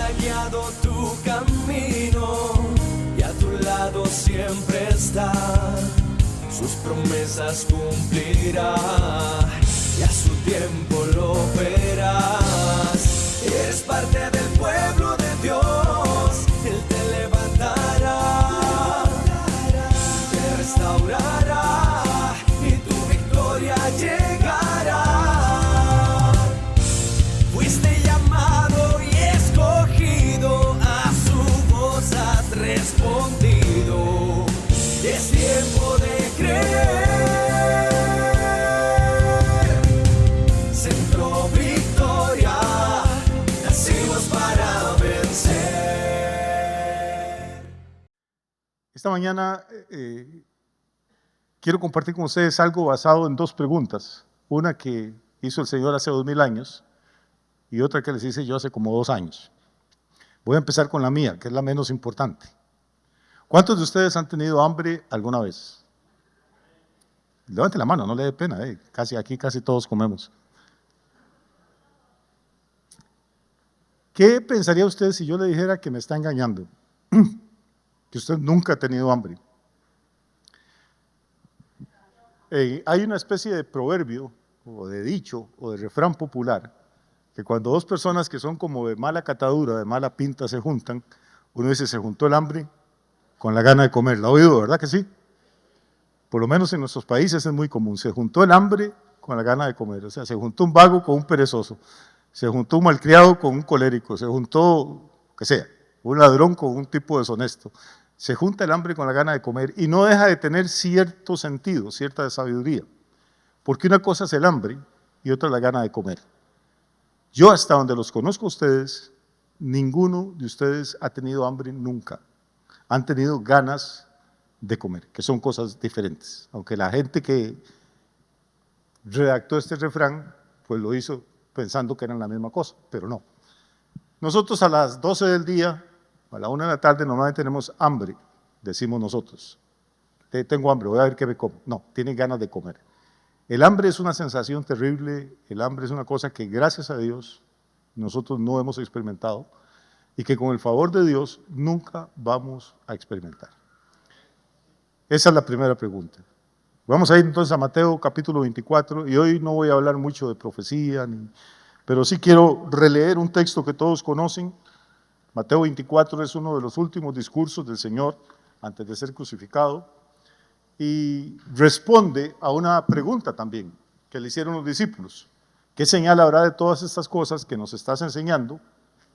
ha guiado tu camino y a tu lado siempre está. Sus promesas cumplirá y a su tiempo lo verás. Eres parte del pueblo de Dios, Él te levantará, te restaurará y tu victoria llegará. Fuiste llamado y escogido, a su voz has respondido. Es tiempo de creer. Centro Victoria, nacimos para vencer. Esta mañana quiero compartir con ustedes algo basado en dos preguntas. Una que hizo el Señor hace 2000 años y otra que les hice yo hace como 2 años. Voy a empezar con la mía, que es la menos importante. ¿Cuántos de ustedes han tenido hambre alguna vez? Levante la mano, no le dé pena, aquí casi todos comemos. ¿Qué pensaría usted si yo le dijera que me está engañando? Que usted nunca ha tenido hambre. Hay una especie de proverbio, o de dicho, o de refrán popular, que cuando dos personas que son como de mala catadura, de mala pinta se juntan, uno dice, se juntó el hambre con la gana de comer. ¿La ha oído, verdad que sí? Por lo menos en nuestros países es muy común. Se juntó el hambre con la gana de comer. O sea, se juntó un vago con un perezoso. Se juntó un malcriado con un colérico. Se juntó, que sea, un ladrón con un tipo deshonesto. Se junta el hambre con la gana de comer y no deja de tener cierto sentido, cierta sabiduría. Porque una cosa es el hambre y otra la gana de comer. Yo hasta donde los conozco a ustedes, ninguno de ustedes ha tenido hambre nunca. Han tenido ganas de comer, que son cosas diferentes. Aunque la gente que redactó este refrán, pues lo hizo pensando que eran la misma cosa, pero no. Nosotros a las 12 del día, a la 1 de la tarde, normalmente tenemos hambre, decimos nosotros. Tengo hambre, voy a ver qué me como. No, tienen ganas de comer. El hambre es una sensación terrible, el hambre es una cosa que gracias a Dios nosotros no hemos experimentado y que con el favor de Dios nunca vamos a experimentar. Esa es la primera pregunta. Vamos a ir entonces a Mateo capítulo 24 y hoy no voy a hablar mucho de profecía, pero sí quiero releer un texto que todos conocen. Mateo 24 es uno de los últimos discursos del Señor antes de ser crucificado y responde a una pregunta también que le hicieron los discípulos. ¿Qué señal habrá de todas estas cosas que nos estás enseñando?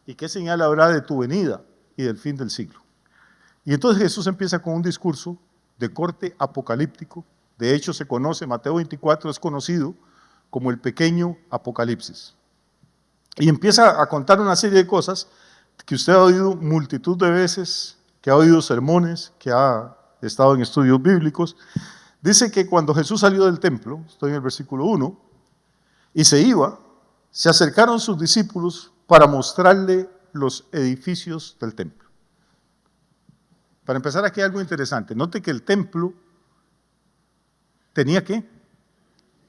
¿Y qué señal habrá de tu venida y del fin del siglo? Y entonces Jesús empieza con un discurso de corte apocalíptico. De hecho, se conoce, Mateo 24 es conocido como el pequeño Apocalipsis. Y empieza a contar una serie de cosas que usted ha oído multitud de veces, que ha oído sermones, que ha estado en estudios bíblicos. Dice que cuando Jesús salió del templo, estoy en el versículo 1, y se iba, se acercaron sus discípulos para mostrarle los edificios del templo. Para empezar, aquí hay algo interesante. Note que el templo tenía ¿qué?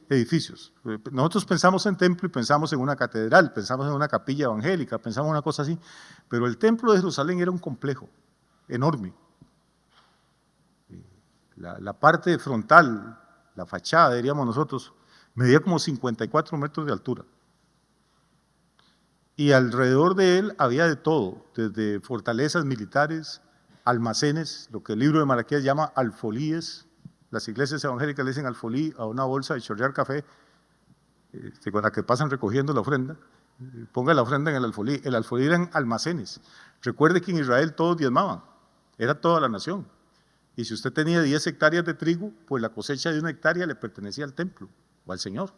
Edificios. Nosotros pensamos en templo y pensamos en una catedral, pensamos en una capilla evangélica, pensamos en una cosa así, pero el templo de Jerusalén era un complejo enorme. La parte frontal, la fachada, diríamos nosotros, medía como 54 metros de altura. Y alrededor de él había de todo, desde fortalezas militares, almacenes, lo que el libro de Malaquías llama alfolíes. Las iglesias evangélicas le dicen alfolí a una bolsa de chorrear café, con la que pasan recogiendo la ofrenda. Ponga la ofrenda en el alfolí. El alfolí eran almacenes. Recuerde que en Israel todos diezmaban, era toda la nación. Y si usted tenía 10 hectáreas de trigo, pues la cosecha de 1 hectárea le pertenecía al templo o al Señor.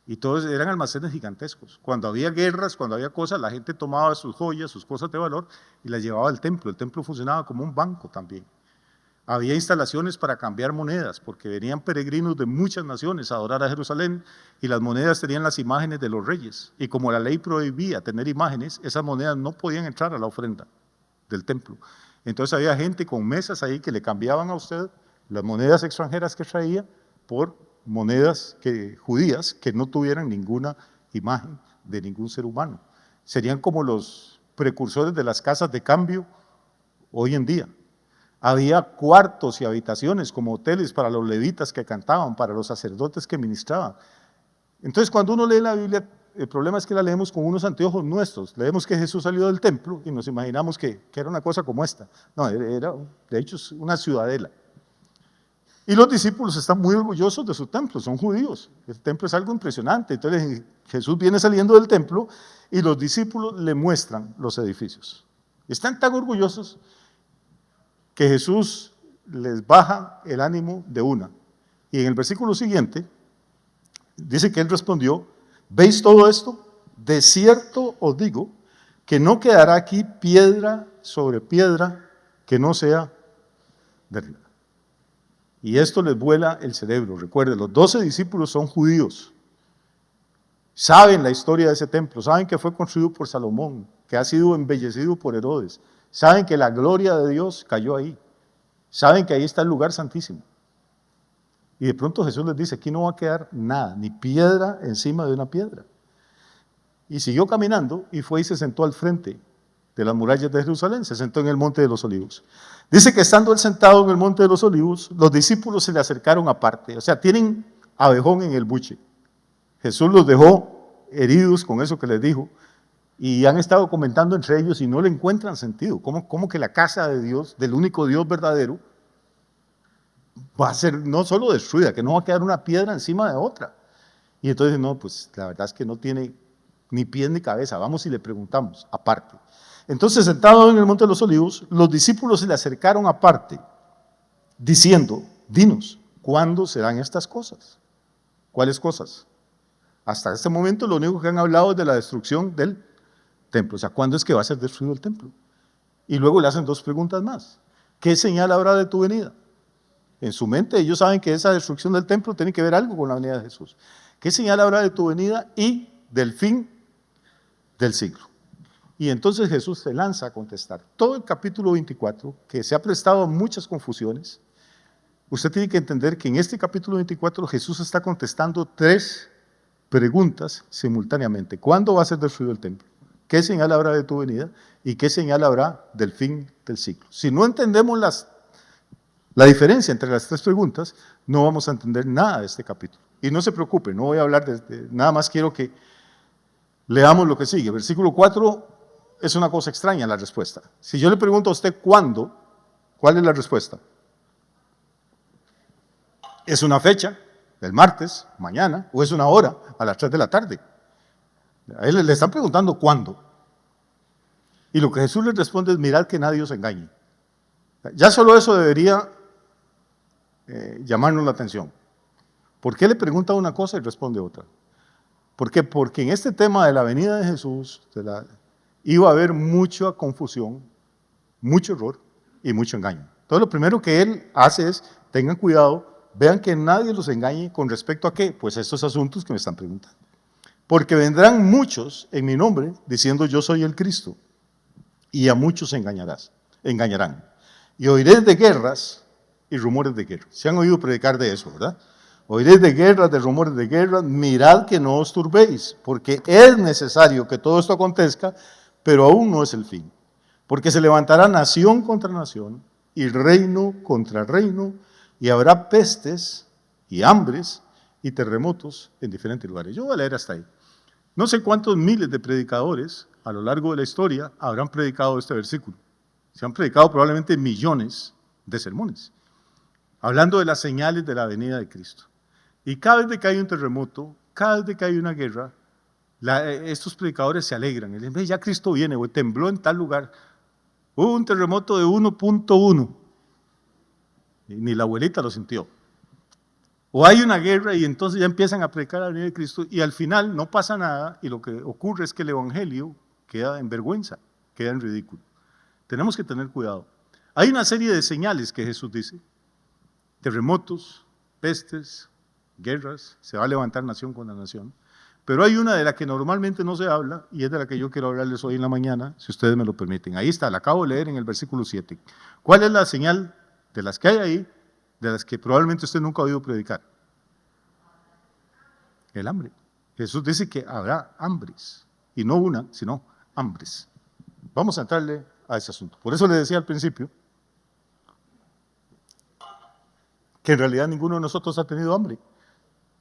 Y todos eran almacenes gigantescos. Cuando había guerras, cuando había cosas, la gente tomaba sus joyas, sus cosas de valor y las llevaba al templo. El templo funcionaba como un banco también. Había instalaciones para cambiar monedas, porque venían peregrinos de muchas naciones a adorar a Jerusalén y las monedas tenían las imágenes de los reyes. Y como la ley prohibía tener imágenes, esas monedas no podían entrar a la ofrenda del templo. Entonces había gente con mesas ahí que le cambiaban a usted las monedas extranjeras que traía por monedas judías que no tuvieran ninguna imagen de ningún ser humano. Serían como los precursores de las casas de cambio hoy en día. Había cuartos y habitaciones como hoteles para los levitas que cantaban, para los sacerdotes que ministraban. Entonces, cuando uno lee la Biblia, el problema es que la leemos con unos anteojos nuestros. Leemos que Jesús salió del templo y nos imaginamos que era una cosa como esta. No, era de hecho una ciudadela. Y los discípulos están muy orgullosos de su templo, son judíos. El templo es algo impresionante. Entonces Jesús viene saliendo del templo y los discípulos le muestran los edificios. Están tan orgullosos que Jesús les baja el ánimo de una. Y en el versículo siguiente dice que él respondió: ¿veis todo esto? De cierto os digo que no quedará aquí piedra sobre piedra que no sea derribada. Y esto les vuela el cerebro. Recuerden, los 12 discípulos son judíos. Saben la historia de ese templo, saben que fue construido por Salomón, que ha sido embellecido por Herodes. Saben que la gloria de Dios cayó ahí. Saben que ahí está el lugar santísimo. Y de pronto Jesús les dice: aquí no va a quedar nada, ni piedra encima de una piedra. Y siguió caminando y fue y se sentó al frente de las murallas de Jerusalén, se sentó en el Monte de los Olivos. Dice que estando él sentado en el Monte de los Olivos, los discípulos se le acercaron aparte, o sea, tienen abejón en el buche. Jesús los dejó heridos con eso que les dijo y han estado comentando entre ellos y no le encuentran sentido. ¿Cómo que la casa de Dios, del único Dios verdadero, va a ser no solo destruida, que no va a quedar una piedra encima de otra? Y entonces, no, pues la verdad es que no tiene ni pies ni cabeza, vamos y le preguntamos aparte. Entonces, sentado en el Monte de los Olivos, los discípulos se le acercaron aparte, diciendo: dinos, ¿cuándo serán estas cosas? ¿Cuáles cosas? Hasta este momento lo único que han hablado es de la destrucción del templo, o sea, ¿cuándo es que va a ser destruido el templo? Y luego le hacen dos preguntas más: ¿qué señal habrá de tu venida? En su mente ellos saben que esa destrucción del templo tiene que ver algo con la venida de Jesús. ¿Qué señal habrá de tu venida y del fin del siglo? Y entonces Jesús se lanza a contestar. Todo el capítulo 24, que se ha prestado a muchas confusiones, usted tiene que entender que en este capítulo 24 Jesús está contestando 3 preguntas simultáneamente. ¿Cuándo va a ser destruido el templo? ¿Qué señal habrá de tu venida? ¿Y qué señal habrá del fin del siglo? Si no entendemos la diferencia entre las 3 preguntas, no vamos a entender nada de este capítulo. Y no se preocupe, no voy a hablar nada más quiero que leamos lo que sigue. Versículo 4 es una cosa extraña la respuesta. Si yo le pregunto a usted ¿cuándo? ¿Cuál es la respuesta? ¿Es una fecha? ¿El martes? ¿Mañana? ¿O es una hora? A las 3 de la tarde. A él le están preguntando ¿cuándo? Y lo que Jesús les responde es: mirad que nadie os engañe. Ya solo eso debería llamarnos la atención. ¿Por qué le pregunta una cosa y responde otra? ¿Por qué? Porque en este tema de la venida de Jesús iba a haber mucha confusión, mucho error y mucho engaño. Entonces lo primero que él hace es: tengan cuidado, vean que nadie los engañe con respecto a qué, pues estos asuntos que me están preguntando. Porque vendrán muchos en mi nombre diciendo yo soy el Cristo, y a muchos engañarán. Y oiréis de guerras y rumores de guerras. Se han oído predicar de eso, ¿verdad? Oiréis de guerras, de rumores de guerras, mirad que no os turbéis, porque es necesario que todo esto acontezca, pero aún no es el fin. Porque se levantará nación contra nación y reino contra reino, y habrá pestes y hambres y terremotos en diferentes lugares. Yo voy a leer hasta ahí. No sé cuántos miles de predicadores a lo largo de la historia habrán predicado este versículo. Se han predicado probablemente millones de sermones, hablando de las señales de la venida de Cristo. Y cada vez que hay un terremoto, cada vez que hay una guerra, estos predicadores se alegran. Dicen: ya Cristo viene, o tembló en tal lugar. Hubo un terremoto de 1.1. Y ni la abuelita lo sintió. O hay una guerra y entonces ya empiezan a predicar la venida de Cristo y al final no pasa nada y lo que ocurre es que el evangelio queda en vergüenza, queda en ridículo. Tenemos que tener cuidado. Hay una serie de señales que Jesús dice: terremotos, pestes, guerras, se va a levantar nación contra nación. Pero hay una de la que normalmente no se habla y es de la que yo quiero hablarles hoy en la mañana, si ustedes me lo permiten. Ahí está, la acabo de leer en el versículo 7. ¿Cuál es la señal de las que hay ahí, de las que probablemente usted nunca ha oído predicar? El hambre. Jesús dice que habrá hambres, y no una, sino hambres. Vamos a entrarle a ese asunto. Por eso le decía al principio que en realidad ninguno de nosotros ha tenido hambre.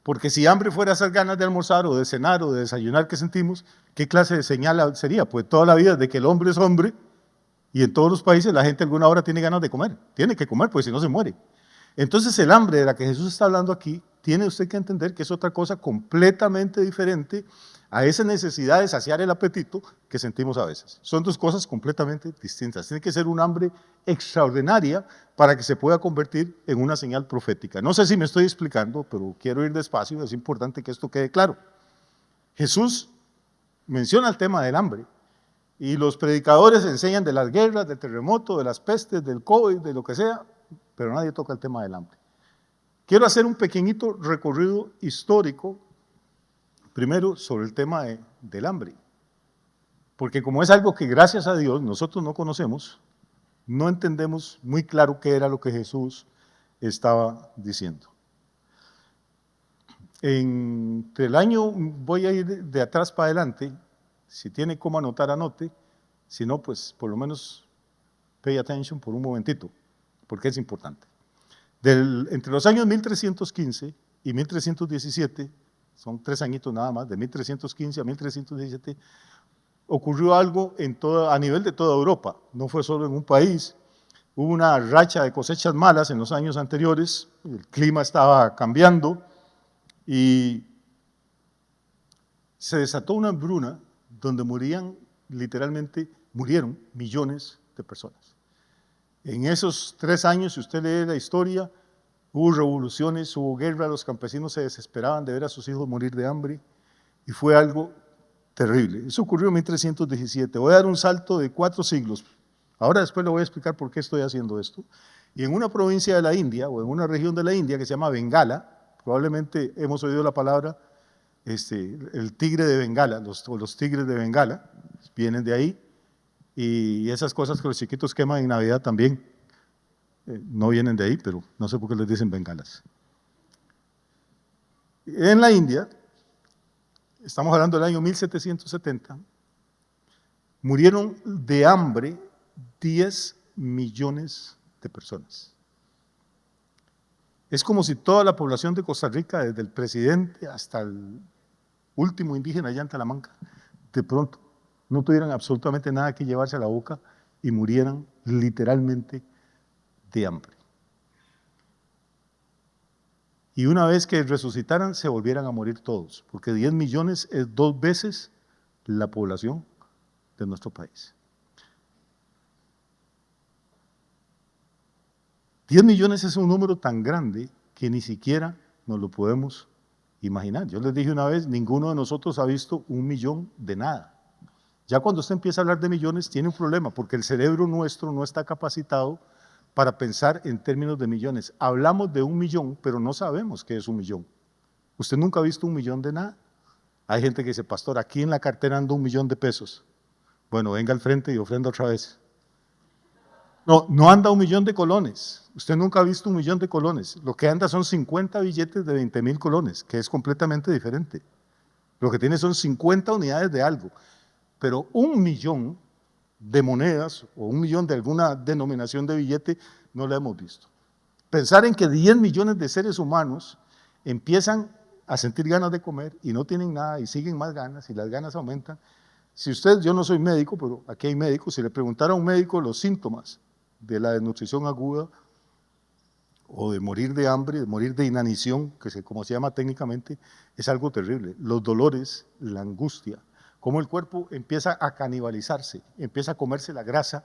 Porque si hambre fuera esas ganas de almorzar o de cenar o de desayunar que sentimos, ¿qué clase de señal sería? Pues toda la vida de que el hombre es hombre y en todos los países la gente alguna hora tiene ganas de comer. Tiene que comer, pues si no se muere. Entonces el hambre de la que Jesús está hablando aquí, tiene usted que entender que es otra cosa completamente diferente a esa necesidad de saciar el apetito que sentimos a veces. Son dos cosas completamente distintas. Tiene que ser un hambre extraordinaria para que se pueda convertir en una señal profética. No sé si me estoy explicando, pero quiero ir despacio, es importante que esto quede claro. Jesús menciona el tema del hambre y los predicadores enseñan de las guerras, del terremoto, de las pestes, del COVID, de lo que sea, pero nadie toca el tema del hambre. Quiero hacer un pequeñito recorrido histórico, primero sobre el tema del hambre, porque como es algo que gracias a Dios nosotros no conocemos, no entendemos muy claro qué era lo que Jesús estaba diciendo. Entre el año, voy a ir de atrás para adelante, si tiene cómo anotar, anote, si no, pues por lo menos pay attention por un momentito, porque es importante. Entre los años 1315 y 1317, son 3 añitos nada más, de 1315 a 1317, ocurrió algo a nivel de toda Europa, no fue solo en un país. Hubo una racha de cosechas malas en los años anteriores, el clima estaba cambiando y se desató una hambruna donde murieron millones de personas. En esos 3 años, si usted lee la historia, hubo revoluciones, hubo guerra, los campesinos se desesperaban de ver a sus hijos morir de hambre y fue algo terrible. Eso ocurrió en 1317. Voy a dar un salto de 4 siglos. Ahora después le voy a explicar por qué estoy haciendo esto. Y en una provincia de la India, o en una región de la India que se llama Bengala, probablemente hemos oído la palabra el tigre de Bengala, los tigres de Bengala, vienen de ahí. Y esas cosas que los chiquitos queman en Navidad también no vienen de ahí, pero no sé por qué les dicen bengalas. En la India, estamos hablando del año 1770, murieron de hambre 10 millones de personas. Es como si toda la población de Costa Rica, desde el presidente hasta el último indígena allá en Talamanca, de pronto no tuvieran absolutamente nada que llevarse a la boca y murieran literalmente de hambre. Y una vez que resucitaran, se volvieran a morir todos, porque 10 millones es 2 veces la población de nuestro país. 10 millones es un número tan grande que ni siquiera nos lo podemos imaginar. Yo les dije una vez, ninguno de nosotros ha visto 1 millón de nada. Ya cuando usted empieza a hablar de millones, tiene un problema, porque el cerebro nuestro no está capacitado para pensar en términos de millones. Hablamos de 1 millón, pero no sabemos qué es 1 millón. ¿Usted nunca ha visto 1 millón de nada? Hay gente que dice, pastor, aquí en la cartera ando 1 millón de pesos. Bueno, venga al frente y ofrenda otra vez. No anda 1 millón de colones. Usted nunca ha visto 1 millón de colones. Lo que anda son 50 billetes de 20,000 colones, que es completamente diferente. Lo que tiene son 50 unidades de algo. Pero 1 millón de monedas o 1 millón de alguna denominación de billete no lo hemos visto. Pensar en que 10 millones de seres humanos empiezan a sentir ganas de comer y no tienen nada y siguen más ganas y las ganas aumentan. Si usted, yo no soy médico, pero aquí hay médicos, si le preguntara a un médico los síntomas de la desnutrición aguda o de morir de hambre, de morir de inanición, como se llama técnicamente, es algo terrible. Los dolores, la angustia, cómo el cuerpo empieza a canibalizarse, empieza a comerse la grasa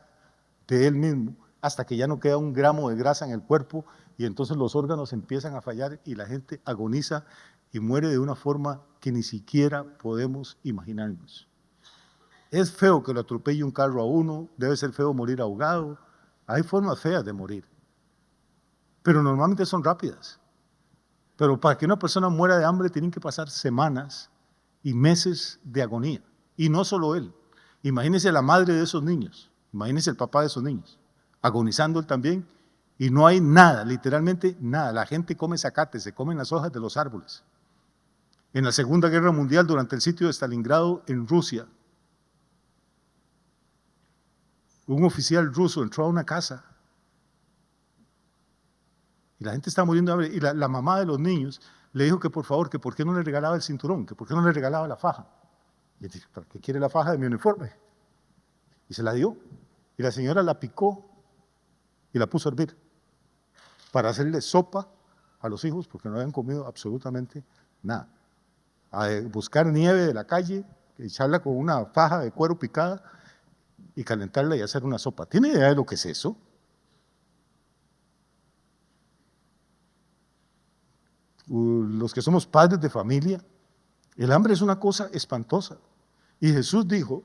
de él mismo, hasta que ya no queda 1 gramo de grasa en el cuerpo y entonces los órganos empiezan a fallar y la gente agoniza y muere de una forma que ni siquiera podemos imaginarnos. Es feo que lo atropelle un carro a uno, debe ser feo morir ahogado, hay formas feas de morir, pero normalmente son rápidas. Pero para que una persona muera de hambre tienen que pasar semanas y meses de agonía. Y no solo él. Imagínense la madre de esos niños, imagínense el papá de esos niños, agonizando él también, y no hay nada, literalmente nada. La gente come zacate, se comen las hojas de los árboles. En la Segunda Guerra Mundial, durante el sitio de Stalingrado en Rusia, Un oficial ruso entró a una casa y la gente estaba muriendo de hambre, y la mamá de los niños le dijo que por favor, que por qué no le regalaba el cinturón, que por qué no le regalaba la faja. Y él dijo, ¿para qué quiere la faja de mi uniforme? Y se la dio. Y la señora la picó y la puso a hervir para hacerle sopa a los hijos porque no habían comido absolutamente nada. A buscar nieve de la calle, echarla con una faja de cuero picada y calentarla y hacer una sopa. ¿Tiene idea de lo que es eso? Los que somos padres de familia, el hambre es una cosa espantosa. Y Jesús dijo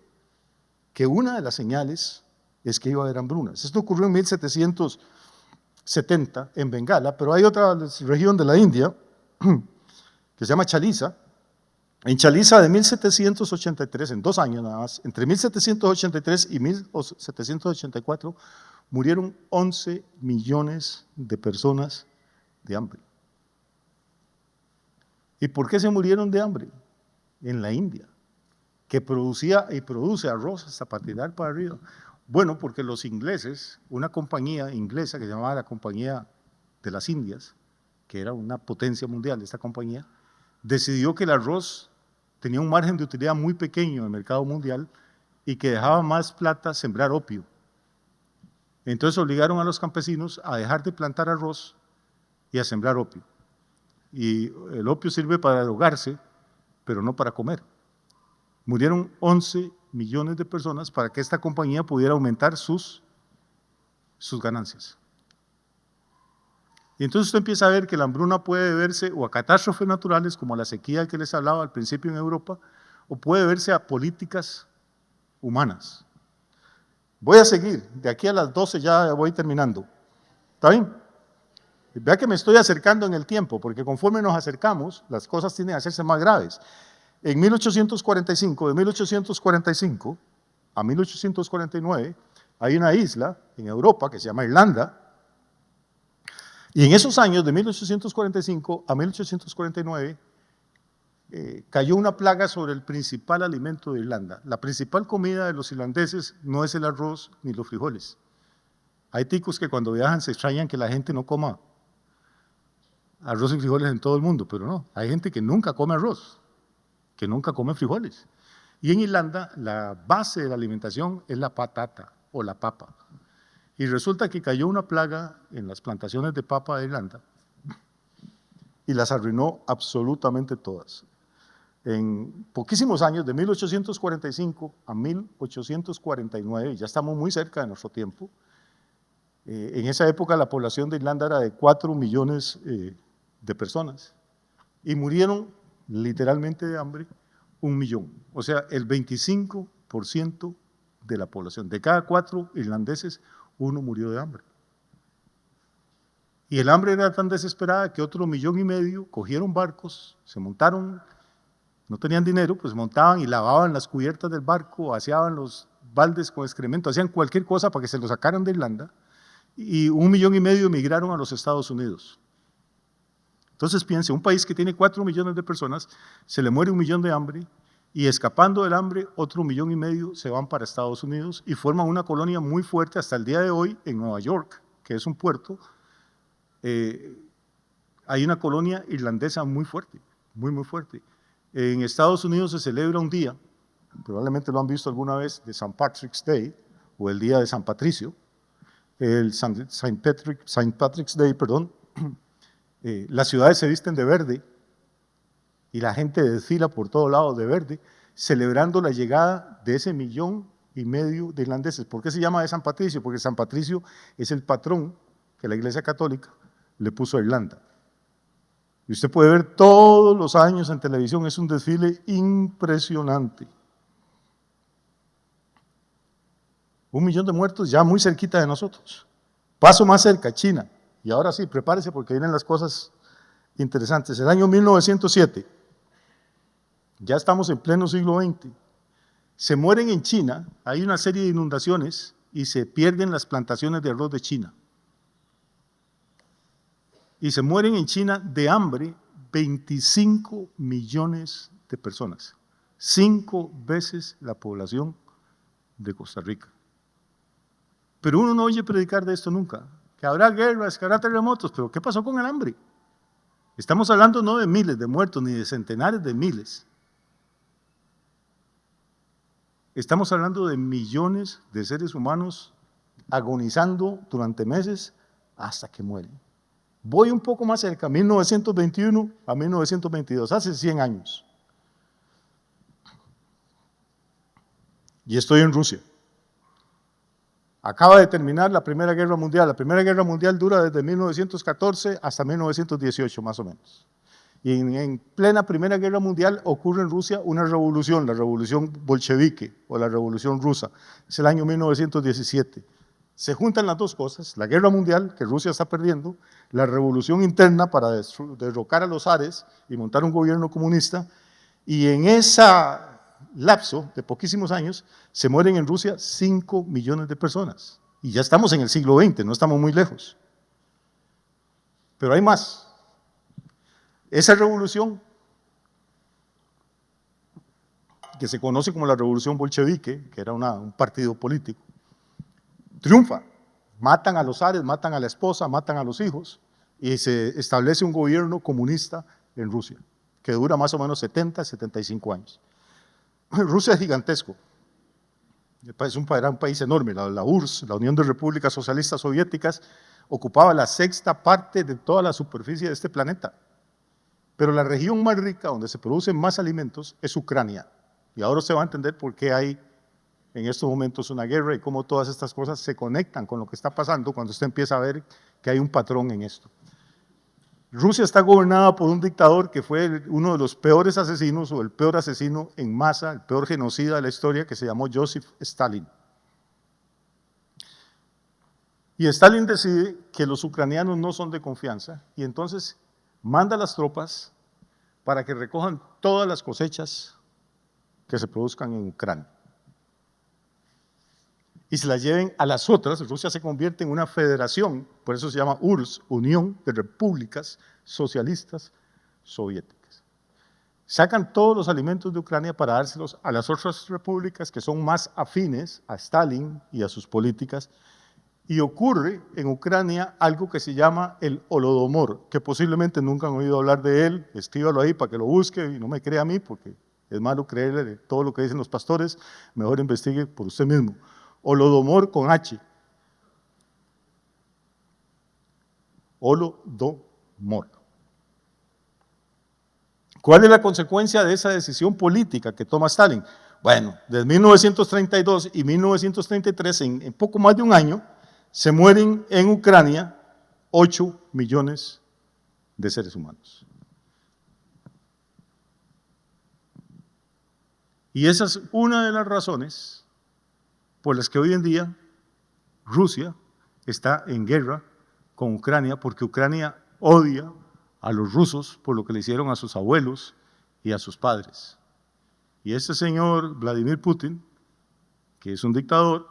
que una de las señales es que iba a haber hambrunas. Esto ocurrió en 1770 en Bengala, pero hay otra región de la India que se llama Chalisa. En Chalisa de 1783, en 2 años nada más, entre 1783 y 1784, murieron 11 millones de personas de hambre. ¿Y por qué se murieron de hambre? En la India, que producía y produce arroz hasta para tirar para arriba. Bueno, porque los ingleses, una compañía inglesa que se llamaba la Compañía de las Indias, que era una potencia mundial, esta compañía, decidió que el arroz tenía un margen de utilidad muy pequeño en el mercado mundial y que dejaba más plata sembrar opio. Entonces obligaron a los campesinos a dejar de plantar arroz y a sembrar opio. Y el opio sirve para drogarse, pero no para comer. Murieron 11 millones de personas para que esta compañía pudiera aumentar sus ganancias. Y entonces usted empieza a ver que la hambruna puede deberse o a catástrofes naturales, como la sequía que les hablaba al principio en Europa, o puede deberse a políticas humanas. Voy a seguir, de aquí a las 12 ya voy terminando. ¿Está bien? Vea que me estoy acercando en el tiempo, porque conforme nos acercamos, las cosas tienden a hacerse más graves. En 1845, de 1845 a 1849, hay una isla en Europa que se llama Irlanda, y en esos años, de 1845 a 1849, cayó una plaga sobre el principal alimento de Irlanda. La principal comida de los irlandeses no es el arroz ni los frijoles. Hay ticos que cuando viajan se extrañan que la gente no coma arroz y frijoles en todo el mundo, pero no, hay gente que nunca come arroz, que nunca come frijoles. Y en Irlanda la base de la alimentación es la patata o la papa. Y resulta que cayó una plaga en las plantaciones de papa de Irlanda y las arruinó absolutamente todas. En poquísimos años, de 1845 a 1849, ya estamos muy cerca de nuestro tiempo, en esa época la población de Irlanda era de 4 millones de personas y murieron literalmente de hambre 1 millón, o sea, el 25% de la población. De cada 4 irlandeses, 1 murió de hambre. Y el hambre era tan desesperada que otro 1,5 millones cogieron barcos, se montaron, no tenían dinero, pues montaban y lavaban las cubiertas del barco, vaciaban los baldes con excremento, hacían cualquier cosa para que se lo sacaran de Irlanda, y 1,5 millones emigraron a los Estados Unidos. Entonces piense, un país que tiene 4 millones de personas, se le muere 1 millón de hambre, y escapando del hambre, otro 1,5 millones se van para Estados Unidos y forman una colonia muy fuerte hasta el día de hoy en Nueva York, que es un puerto. Hay una colonia irlandesa muy fuerte, muy, muy fuerte. En Estados Unidos se celebra un día, probablemente lo han visto alguna vez, de St. Patrick's Day, o el día de San Patricio, el St. Patrick's Day, perdón. Las ciudades se visten de verde y la gente desfila por todos lados de verde, celebrando la llegada de ese 1,5 millones de irlandeses. ¿Por qué se llama de San Patricio? Porque San Patricio es el patrón que la Iglesia Católica le puso a Irlanda. Y usted puede ver todos los años en televisión, es un desfile impresionante. 1 millón de muertos ya muy cerquita de nosotros. Paso más cerca, China. Y ahora sí, prepárese porque vienen las cosas interesantes. El año 1907, ya estamos en pleno siglo XX, se mueren en China, hay una serie de inundaciones y se pierden las plantaciones de arroz de China. Y se mueren en China de hambre 25 millones de personas, 5 veces la población de Costa Rica. Pero uno no oye predicar de esto nunca. Que habrá guerras, que habrá terremotos, pero ¿qué pasó con el hambre? Estamos hablando no de miles de muertos, ni de centenares de miles. Estamos hablando de millones de seres humanos agonizando durante meses hasta que mueren. Voy un poco más cerca, 1921 a 1922, hace 100 años. Y estoy en Rusia. Acaba de terminar la Primera Guerra Mundial. La Primera Guerra Mundial dura desde 1914 hasta 1918, más o menos. Y en plena Primera Guerra Mundial ocurre en Rusia una revolución, la revolución bolchevique o la revolución rusa. Es el año 1917. Se juntan las dos cosas, la guerra mundial, que Rusia está perdiendo, la revolución interna para derrocar a los zares y montar un gobierno comunista, y en ese lapso de poquísimos años se mueren en Rusia 5 millones de personas. Y ya estamos en el siglo XX, no estamos muy lejos. Pero hay más. Esa revolución, que se conoce como la revolución bolchevique, que era un partido político, triunfa, matan a los zares, matan a la esposa, matan a los hijos y se establece un gobierno comunista en Rusia, que dura más o menos 70, 75 años. Rusia es gigantesco, era un país enorme, la URSS, la Unión de Repúblicas Socialistas Soviéticas, ocupaba la 6ª parte de toda la superficie de este planeta, pero la región más rica, donde se producen más alimentos, es Ucrania, y ahora se va a entender por qué hay en estos momentos una guerra y cómo todas estas cosas se conectan con lo que está pasando cuando usted empieza a ver que hay un patrón en esto. Rusia está gobernada por un dictador que fue uno de los peores asesinos o el peor asesino en masa, el peor genocida de la historia, que se llamó Joseph Stalin. Y Stalin decide que los ucranianos no son de confianza y entonces manda a las tropas para que recojan todas las cosechas que se produzcan en Ucrania y se las lleven a las otras. Rusia se convierte en una federación, por eso se llama URSS, Unión de Repúblicas Socialistas Soviéticas. Sacan todos los alimentos de Ucrania para dárselos a las otras repúblicas que son más afines a Stalin y a sus políticas, y ocurre en Ucrania algo que se llama el Holodomor, que posiblemente nunca han oído hablar de él. Escríbalo ahí para que lo busque y no me crea a mí, porque es malo creerle todo lo que dicen los pastores, mejor investigue por usted mismo. Holodomor con H. Holodomor. ¿Cuál es la consecuencia de esa decisión política que toma Stalin? Bueno, desde 1932 y 1933, en poco más de un año, se mueren en Ucrania 8 millones de seres humanos. Y esa es una de las razones por las que hoy en día Rusia está en guerra con Ucrania, porque Ucrania odia a los rusos por lo que le hicieron a sus abuelos y a sus padres. Y este señor Vladimir Putin, que es un dictador,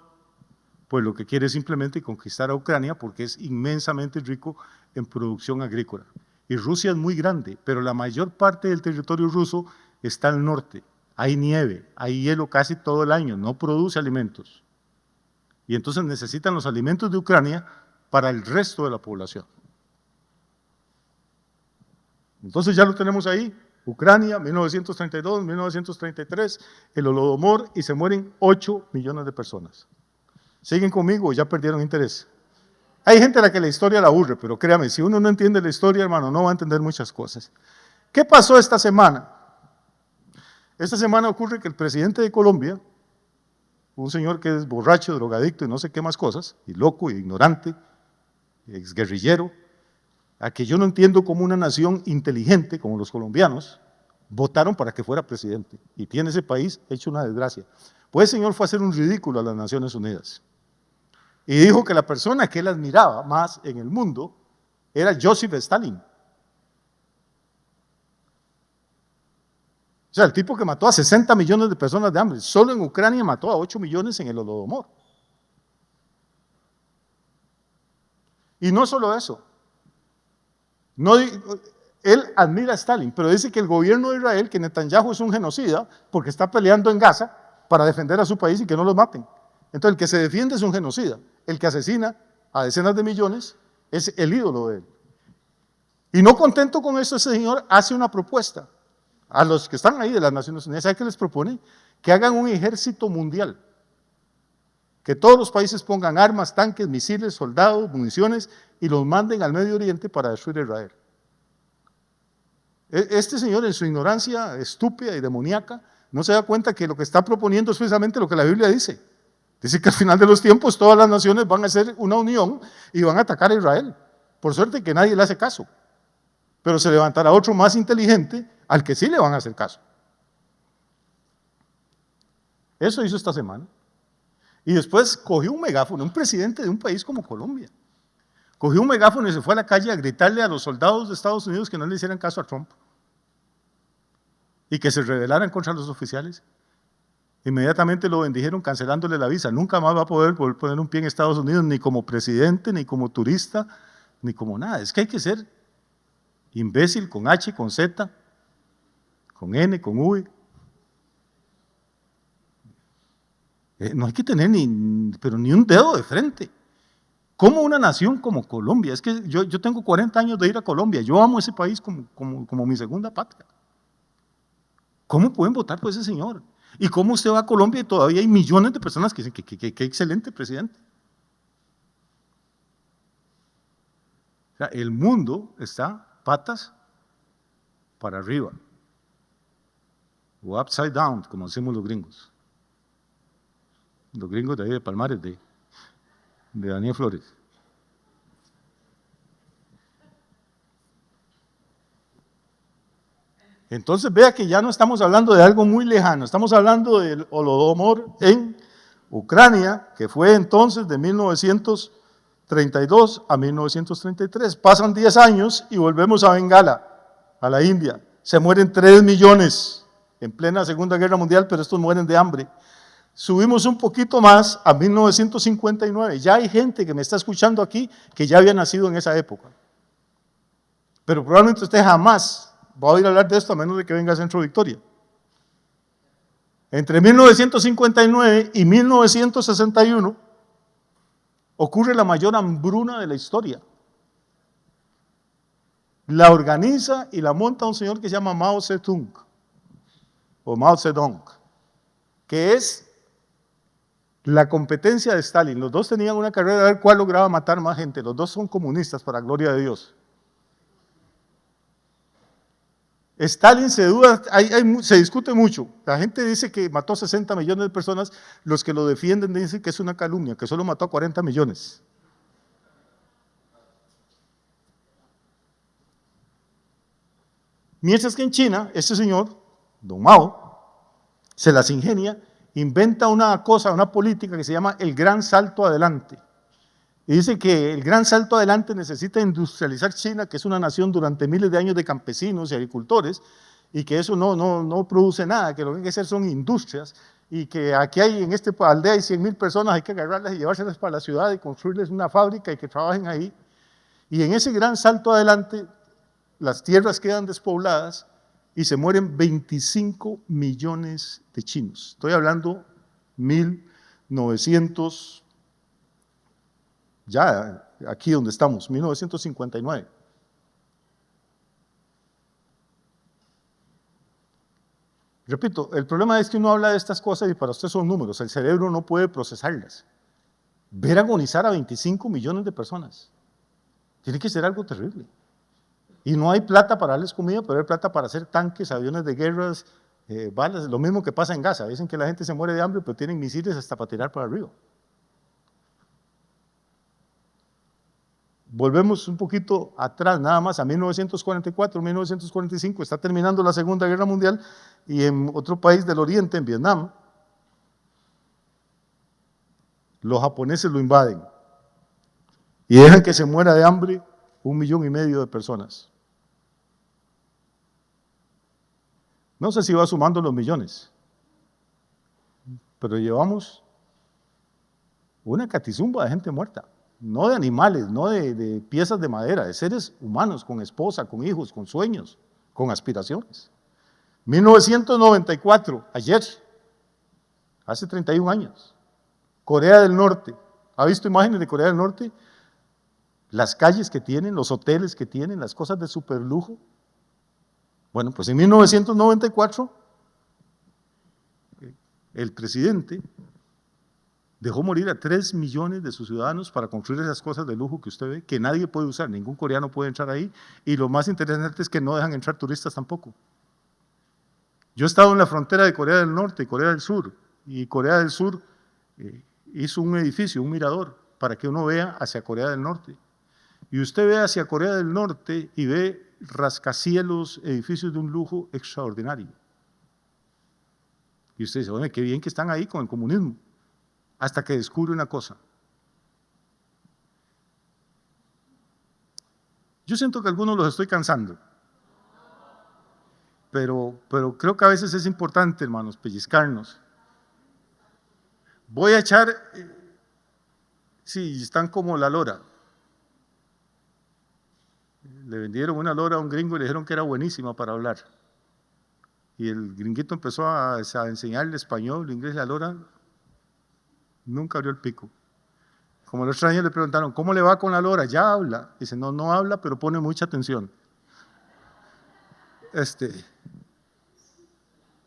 pues lo que quiere es simplemente conquistar a Ucrania porque es inmensamente rico en producción agrícola. Y Rusia es muy grande, pero la mayor parte del territorio ruso está al norte. Hay nieve, hay hielo casi todo el año, no produce alimentos. Y entonces necesitan los alimentos de Ucrania para el resto de la población. Entonces ya lo tenemos ahí, Ucrania, 1932, 1933, el Holodomor, y se mueren 8 millones de personas. ¿Siguen conmigo o ya perdieron interés? Hay gente a la que la historia la aburre, pero créame, si uno no entiende la historia, hermano, no va a entender muchas cosas. ¿Qué pasó esta semana? Esta semana ocurre que el presidente de Colombia, un señor que es borracho, drogadicto y no sé qué más cosas, y loco, y ignorante, exguerrillero, a que yo no entiendo cómo una nación inteligente como los colombianos votaron para que fuera presidente, y tiene ese país hecho una desgracia. Pues el señor fue a hacer un ridículo a las Naciones Unidas, y dijo que la persona que él admiraba más en el mundo era Joseph Stalin. O sea, el tipo que mató a 60 millones de personas de hambre, solo en Ucrania mató a 8 millones en el Holodomor. Y no solo eso, él admira a Stalin, pero dice que el gobierno de Israel, que Netanyahu es un genocida, porque está peleando en Gaza para defender a su país y que no los maten. Entonces el que se defiende es un genocida. el que asesina a decenas de millones, es el ídolo de él. Y no contento con eso, ese señor hace una propuesta a los que están ahí de las Naciones Unidas. ¿Sabe qué les propone? Que hagan un ejército mundial. Que todos los países pongan armas, tanques, misiles, soldados, municiones y los manden al Medio Oriente para destruir a Israel. Este señor, en su ignorancia estúpida y demoníaca, no se da cuenta que lo que está proponiendo es precisamente lo que la Biblia dice. Dice que al final de los tiempos todas las naciones van a hacer una unión y van a atacar a Israel. Por suerte que nadie le hace caso. Pero se levantará otro más inteligente al que sí le van a hacer caso. Eso hizo esta semana. Y después cogió un megáfono, un presidente de un país como Colombia. Cogió un megáfono y se fue a la calle a gritarle a los soldados de Estados Unidos que no le hicieran caso a Trump. Y que se rebelaran contra los oficiales. Inmediatamente lo bendijeron cancelándole la visa. Nunca más va a poder poner un pie en Estados Unidos, ni como presidente, ni como turista, ni como nada. Es que hay que ser imbécil con H, con Z, con N, con V. No hay que tener ni un dedo de frente. ¿Cómo una nación como Colombia? Es que yo tengo 40 años de ir a Colombia. Yo amo ese país como mi segunda patria. ¿Cómo pueden votar por ese señor? ¿Y cómo usted va a Colombia y todavía hay millones de personas que dicen que excelente presidente? O sea, el mundo está patas para arriba. O upside down, como decimos los gringos. Los gringos de ahí de Palmares, de Daniel Flores. Entonces vea que ya no estamos hablando de algo muy lejano, estamos hablando del Holodomor en Ucrania, que fue entonces de 1932 a 1933. Pasan 10 años y volvemos a Bengala, a la India. Se mueren 3 millones en plena Segunda Guerra Mundial, pero estos mueren de hambre. Subimos un poquito más a 1959. Ya hay gente que me está escuchando aquí que ya había nacido en esa época. Pero probablemente usted jamás va a oír hablar de esto a menos de que venga a Centro Victoria. Entre 1959 y 1961 ocurre la mayor hambruna de la historia. La organiza y la monta un señor que se llama Mao Zedong, o Mao Zedong, que es la competencia de Stalin. Los dos tenían una carrera de ver cuál lograba matar más gente. Los dos son comunistas, para gloria de Dios. Stalin se duda, se discute mucho. La gente dice que mató 60 millones de personas, los que lo defienden dicen que es una calumnia, que solo mató a 40 millones. Mientras que en China, este señor, don Mao, se las ingenia, inventa una cosa, una política que se llama el gran salto adelante. Y dice que el gran salto adelante necesita industrializar China, que es una nación durante miles de años de campesinos y agricultores, y que eso no produce nada, que lo que hay que hacer son industrias, y que aquí hay, en esta aldea hay 100,000 personas, hay que agarrarlas y llevárselas para la ciudad y construirles una fábrica y que trabajen ahí. Y en ese gran salto adelante, las tierras quedan despobladas y se mueren 25 millones de chinos. Estoy hablando 1900, ya aquí donde estamos, 1959. Repito, el problema es que uno habla de estas cosas y para usted son números, el cerebro no puede procesarlas. Ver agonizar a 25 millones de personas, tiene que ser algo terrible. Y no hay plata para darles comida, pero hay plata para hacer tanques, aviones de guerras, balas, lo mismo que pasa en Gaza. Dicen que la gente se muere de hambre, pero tienen misiles hasta para tirar para arriba. Volvemos un poquito atrás, nada más, a 1944, 1945, está terminando la Segunda Guerra Mundial, y en otro país del Oriente, en Vietnam, los japoneses lo invaden y dejan que se muera de hambre 1,5 millones de personas. No sé si va sumando los millones, pero llevamos una catizumba de gente muerta. No de animales, no de piezas de madera, de seres humanos, con esposa, con hijos, con sueños, con aspiraciones. 1994, ayer, hace 31 años, Corea del Norte ¿Ha visto imágenes de Corea del Norte? Las calles que tienen, los hoteles que tienen, las cosas de superlujo. Bueno, pues en 1994, el presidente dejó morir a 3 millones de sus ciudadanos para construir esas cosas de lujo que usted ve, que nadie puede usar, ningún coreano puede entrar ahí, y lo más interesante es que no dejan entrar turistas tampoco. Yo he estado en la frontera de Corea del Norte y Corea del Sur, y Corea del Sur hizo un edificio, un mirador, para que uno vea hacia Corea del Norte. Y usted ve hacia Corea del Norte y ve rascacielos, edificios de un lujo extraordinario. Y usted dice, bueno, qué bien que están ahí con el comunismo. Hasta que descubre una cosa. Yo siento que algunos los estoy cansando. Pero creo que a veces es importante, hermanos, pellizcarnos. Voy a echar, sí, están como la lora. Le vendieron una lora a un gringo y le dijeron que era buenísima para hablar. Y el gringuito empezó a enseñarle español, inglés, la lora nunca abrió el pico. Como los extraños le preguntaron, ¿cómo le va con la lora? Ya habla. Dice, no, no habla, pero pone mucha atención.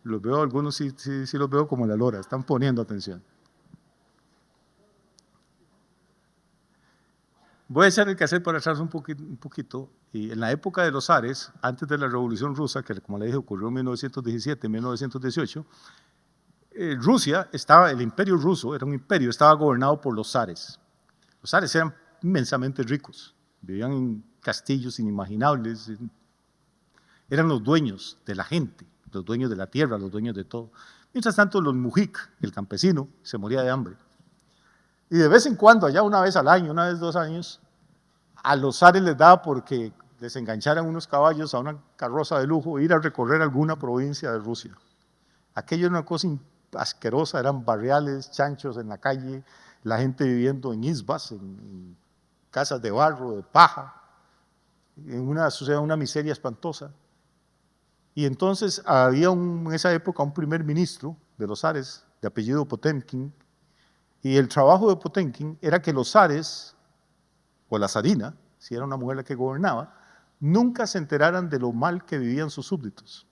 Los veo, algunos sí los veo como la lora, están poniendo atención. Voy a echar el cassette para atrás un poquito, y en la época de los zares, antes de la Revolución Rusa, que como le dije ocurrió en 1917, 1918, Rusia estaba, el imperio ruso era un imperio, estaba gobernado por los zares. Los zares eran inmensamente ricos, vivían en castillos inimaginables, eran los dueños de la gente, los dueños de la tierra, los dueños de todo. Mientras tanto, los mujik, el campesino, se moría de hambre. Y de vez en cuando, allá una vez al año, una vez 2 años, a los zares les daba porque les engancharan unos caballos a una carroza de lujo e ir a recorrer alguna provincia de Rusia. Aquello era una cosa asquerosa, eran barriales, chanchos en la calle, la gente viviendo en isbas, en casas de barro, de paja, en una miseria espantosa. Y entonces había en esa época un primer ministro de los zares, de apellido Potemkin, y el trabajo de Potemkin era que los zares, o la zarina, si era una mujer la que gobernaba, nunca se enteraran de lo mal que vivían sus súbditos.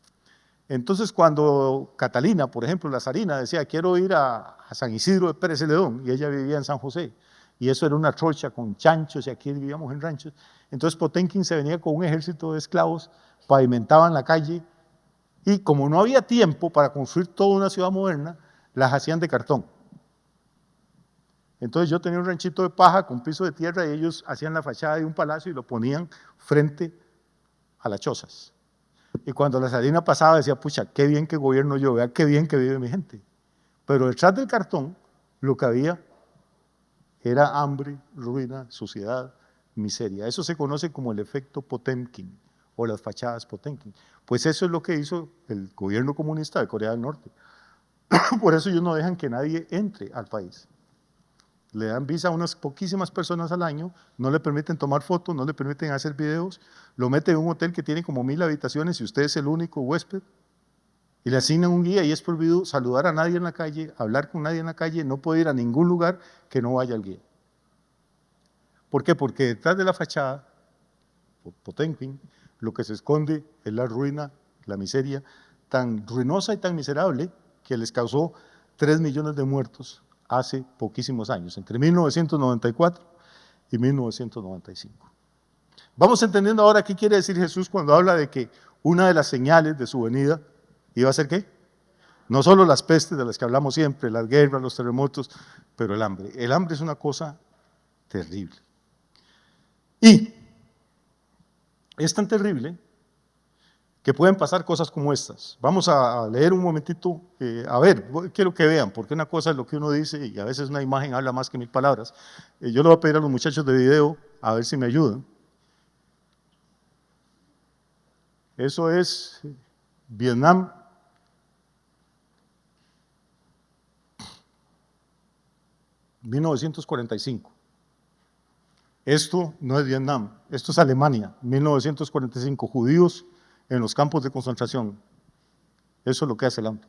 Entonces cuando Catalina, por ejemplo, la zarina, decía, quiero ir a San Isidro de Pérez Celedón, y ella vivía en San José, y eso era una trocha con chanchos, y aquí vivíamos en ranchos, entonces Potemkin se venía con un ejército de esclavos, pavimentaban la calle, y como no había tiempo para construir toda una ciudad moderna, las hacían de cartón. Entonces yo tenía un ranchito de paja con piso de tierra y ellos hacían la fachada de un palacio y lo ponían frente a las chozas. Y cuando la zarina pasaba decía, pucha, qué bien que gobierno yo, vea qué bien que vive mi gente. Pero detrás del cartón lo que había era hambre, ruina, suciedad, miseria. Eso se conoce como el efecto Potemkin o las fachadas Potemkin. Pues eso es lo que hizo el gobierno comunista de Corea del Norte. Por eso ellos no dejan que nadie entre al país. Le dan visa a unas poquísimas personas al año, no le permiten tomar fotos, no le permiten hacer videos, lo meten en un hotel que tiene como 1000 habitaciones y usted es el único huésped, y le asignan un guía y es prohibido saludar a nadie en la calle, hablar con nadie en la calle, no puede ir a ningún lugar que no vaya el guía. ¿Por qué? Porque detrás de la fachada, Potemkin, lo que se esconde es la ruina, la miseria, tan ruinosa y tan miserable que les causó 3 millones de muertos hace poquísimos años, entre 1994 y 1995. Vamos entendiendo ahora qué quiere decir Jesús cuando habla de que una de las señales de su venida iba a ser ¿qué? No solo las pestes de las que hablamos siempre, las guerras, los terremotos, pero el hambre. El hambre es una cosa terrible. Y es tan terrible que pueden pasar cosas como estas. Vamos a leer un momentito, a ver, quiero que vean, porque una cosa es lo que uno dice y a veces una imagen habla más que 1000 palabras. Yo le voy a pedir a los muchachos de video a ver si me ayudan. Eso es Vietnam. (1945) Esto no es Vietnam, esto es Alemania, 1945, judíos en los campos de concentración. Eso es lo que hace el hambre.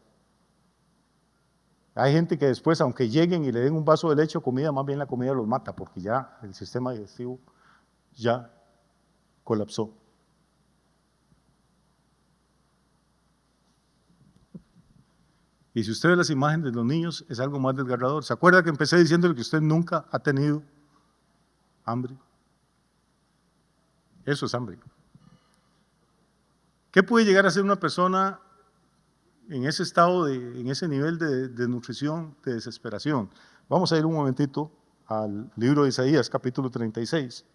Hay gente que después, aunque lleguen y le den un vaso de leche o comida, más bien la comida los mata, porque ya el sistema digestivo ya colapsó. Y si usted ve las imágenes de los niños, es algo más desgarrador. ¿Se acuerda que empecé diciéndole que usted nunca ha tenido hambre? Eso es hambre. ¿Qué puede llegar a ser una persona en ese estado, en ese nivel de nutrición, de desesperación? Vamos a ir un momentito al libro de Isaías, capítulo 36.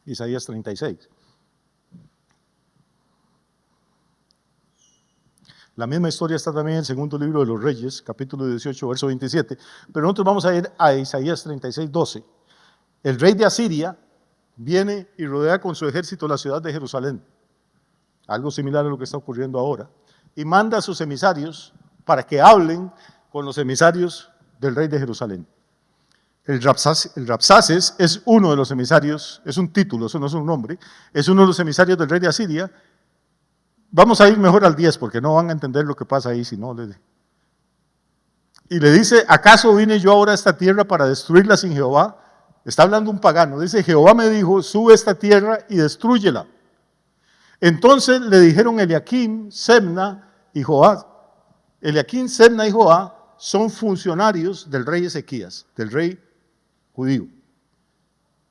Isaías 36. La misma historia está también en el segundo libro de los Reyes, capítulo 18, verso 27. Pero nosotros vamos a ir a Isaías 36, 12. El rey de Asiria viene y rodea con su ejército la ciudad de Jerusalén. Algo similar a lo que está ocurriendo ahora. Y manda a sus emisarios para que hablen con los emisarios del rey de Jerusalén. El Rabsaces es uno de los emisarios, es un título, eso no es un nombre, es uno de los emisarios del rey de Asiria. Vamos a ir mejor al 10 porque no van a entender lo que pasa ahí si no. Y le dice, ¿acaso vine yo ahora a esta tierra para destruirla sin Jehová? Está hablando un pagano, dice, Jehová me dijo, sube esta tierra y destrúyela. Entonces le dijeron Eliaquim, Sebna y Joás. Eliaquim, Sebna y Joás son funcionarios del rey Ezequías, del rey judío.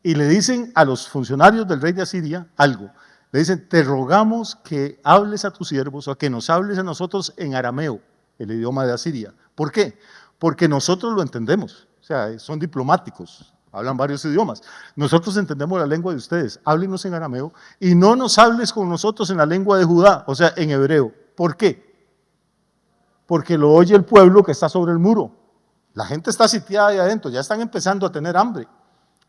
Y le dicen a los funcionarios del rey de Asiria algo. Le dicen, te rogamos que hables a tus siervos o que nos hables a nosotros en arameo, el idioma de Asiria. ¿Por qué? Porque nosotros lo entendemos, o sea, son diplomáticos, hablan varios idiomas. Nosotros entendemos la lengua de ustedes, háblenos en arameo y no nos hables con nosotros en la lengua de Judá, o sea, en hebreo. ¿Por qué? Porque lo oye el pueblo que está sobre el muro. La gente está sitiada ahí adentro, ya están empezando a tener hambre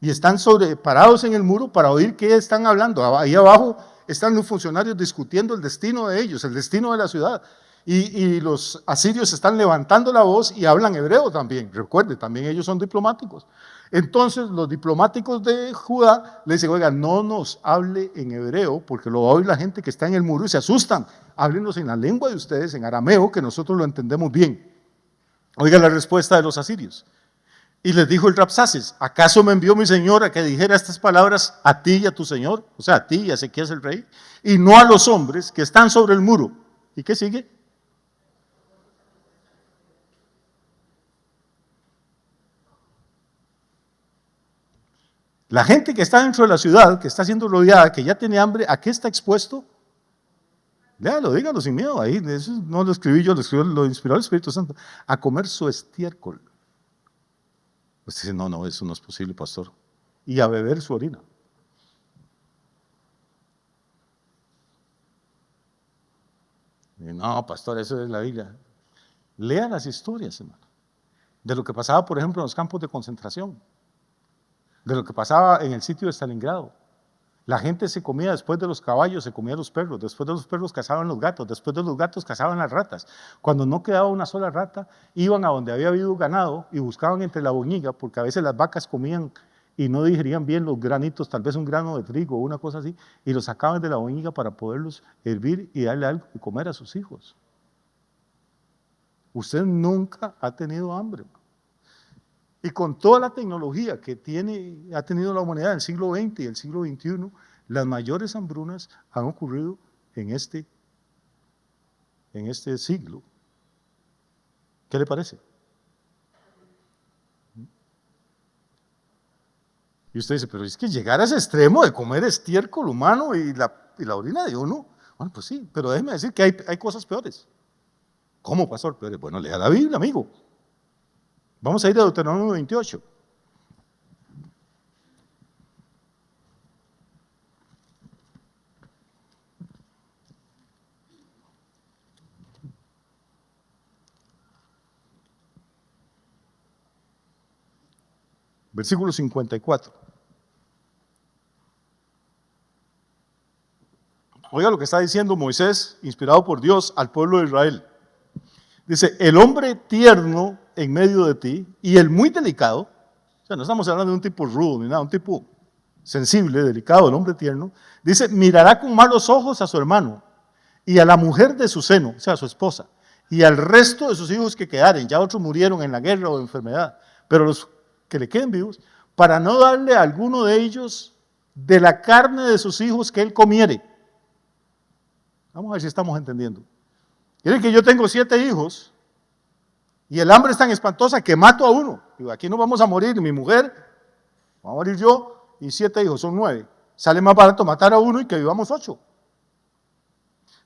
y están parados en el muro para oír qué están hablando. Ahí abajo están los funcionarios discutiendo el destino de ellos, el destino de la ciudad. Y los asirios están levantando la voz y hablan hebreo también. Recuerde, también ellos son diplomáticos. Entonces los diplomáticos de Judá le dicen, oiga, no nos hable en hebreo porque lo va a oír la gente que está en el muro y se asustan. Háblenos en la lengua de ustedes, en arameo, que nosotros lo entendemos bien. Oiga la respuesta de los asirios. Y les dijo el Rabsaces, ¿acaso me envió mi señor a que dijera estas palabras a ti y a tu señor? O sea, a ti y a Ezequías el rey, y no a los hombres que están sobre el muro. ¿Y qué sigue? La gente que está dentro de la ciudad, que está siendo rodeada, que ya tiene hambre, ¿a qué está expuesto? Léalo, dígalo sin miedo. Ahí, eso no lo escribí yo, lo inspiró el Espíritu Santo. A comer su estiércol. Usted dice, no, eso no es posible, pastor. Y a beber su orina. Y no, pastor, eso es la Biblia. Lea las historias, hermano, de lo que pasaba, por ejemplo, en los campos de concentración, de lo que pasaba en el sitio de Stalingrado. La gente se comía después de los caballos, se comía los perros, después de los perros cazaban los gatos, después de los gatos cazaban las ratas. Cuando no quedaba una sola rata, iban a donde había habido ganado y buscaban entre la boñiga, porque a veces las vacas comían y no digerían bien los granitos, tal vez un grano de trigo o una cosa así, y los sacaban de la boñiga para poderlos hervir y darle algo de comer a sus hijos. Usted nunca ha tenido hambre. Y con toda la tecnología que ha tenido la humanidad en el siglo XX y el siglo XXI, las mayores hambrunas han ocurrido en este siglo. ¿Qué le parece? Y usted dice, pero es que llegar a ese extremo de comer estiércol humano y la orina de uno, bueno, pues sí, pero déjeme decir que hay cosas peores. ¿Cómo, pastor? Peores? Bueno, lea la Biblia, amigo. Vamos a ir a Deuteronomio 28. Versículo 54. Oiga lo que está diciendo Moisés, inspirado por Dios, al pueblo de Israel. Dice, el hombre tierno en medio de ti y el muy delicado, o sea, no estamos hablando de un tipo rudo ni nada, un tipo sensible, delicado, el hombre tierno, dice, mirará con malos ojos a su hermano y a la mujer de su seno, o sea, su esposa, y al resto de sus hijos que quedaren, ya otros murieron en la guerra o de enfermedad, pero los que le queden vivos, para no darle a alguno de ellos de la carne de sus hijos que él comiere. Vamos a ver si estamos entendiendo. Miren que yo tengo 7 hijos y el hambre es tan espantosa que mato a uno. Digo, aquí no vamos a morir, mi mujer, va a morir yo y 7 hijos, son 9. Sale más barato matar a uno y que vivamos 8.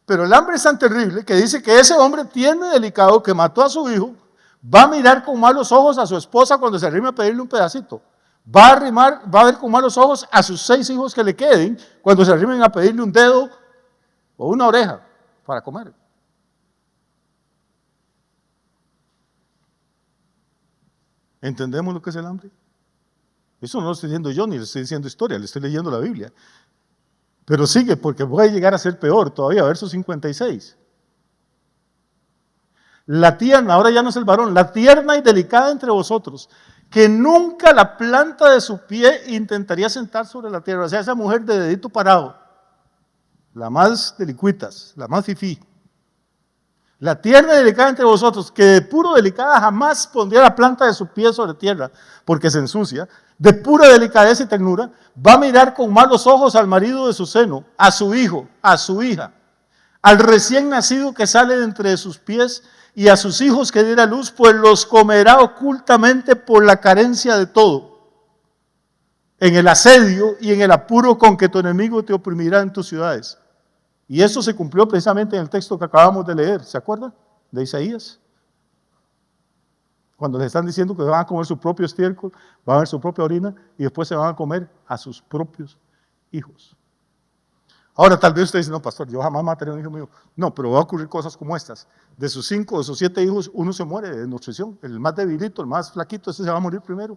Pero el hambre es tan terrible que dice que ese hombre tierno y delicado que mató a su hijo va a mirar con malos ojos a su esposa cuando se arrime a pedirle un pedacito. Va a ver con malos ojos a sus 6 hijos que le queden cuando se arrimen a pedirle un dedo o una oreja para comer. ¿Entendemos lo que es el hambre? Eso no lo estoy diciendo yo, ni le estoy diciendo historia, le estoy leyendo la Biblia. Pero sigue, porque puede llegar a ser peor todavía, verso 56. La tierna, ahora ya no es el varón, la tierna y delicada entre vosotros, que nunca la planta de su pie intentaría sentar sobre la tierra. O sea, esa mujer de dedito parado, la más delicuitas, la más fifí. La tierna y delicada entre vosotros, que de puro delicada jamás pondría la planta de su pie sobre tierra, porque se ensucia, de pura delicadeza y ternura, va a mirar con malos ojos al marido de su seno, a su hijo, a su hija, al recién nacido que sale de entre sus pies y a sus hijos que diera luz, pues los comerá ocultamente por la carencia de todo, en el asedio y en el apuro con que tu enemigo te oprimirá en tus ciudades. Y eso se cumplió precisamente en el texto que acabamos de leer, ¿se acuerdan? De Isaías. Cuando les están diciendo que van a comer su propio estiércol, van a ver su propia orina y después se van a comer a sus propios hijos. Ahora tal vez usted dice, no pastor, yo jamás mataré a un hijo mío. No, pero va a ocurrir cosas como estas. De sus 5 o de sus 7 hijos, uno se muere de desnutrición. El más debilito, el más flaquito, ese se va a morir primero.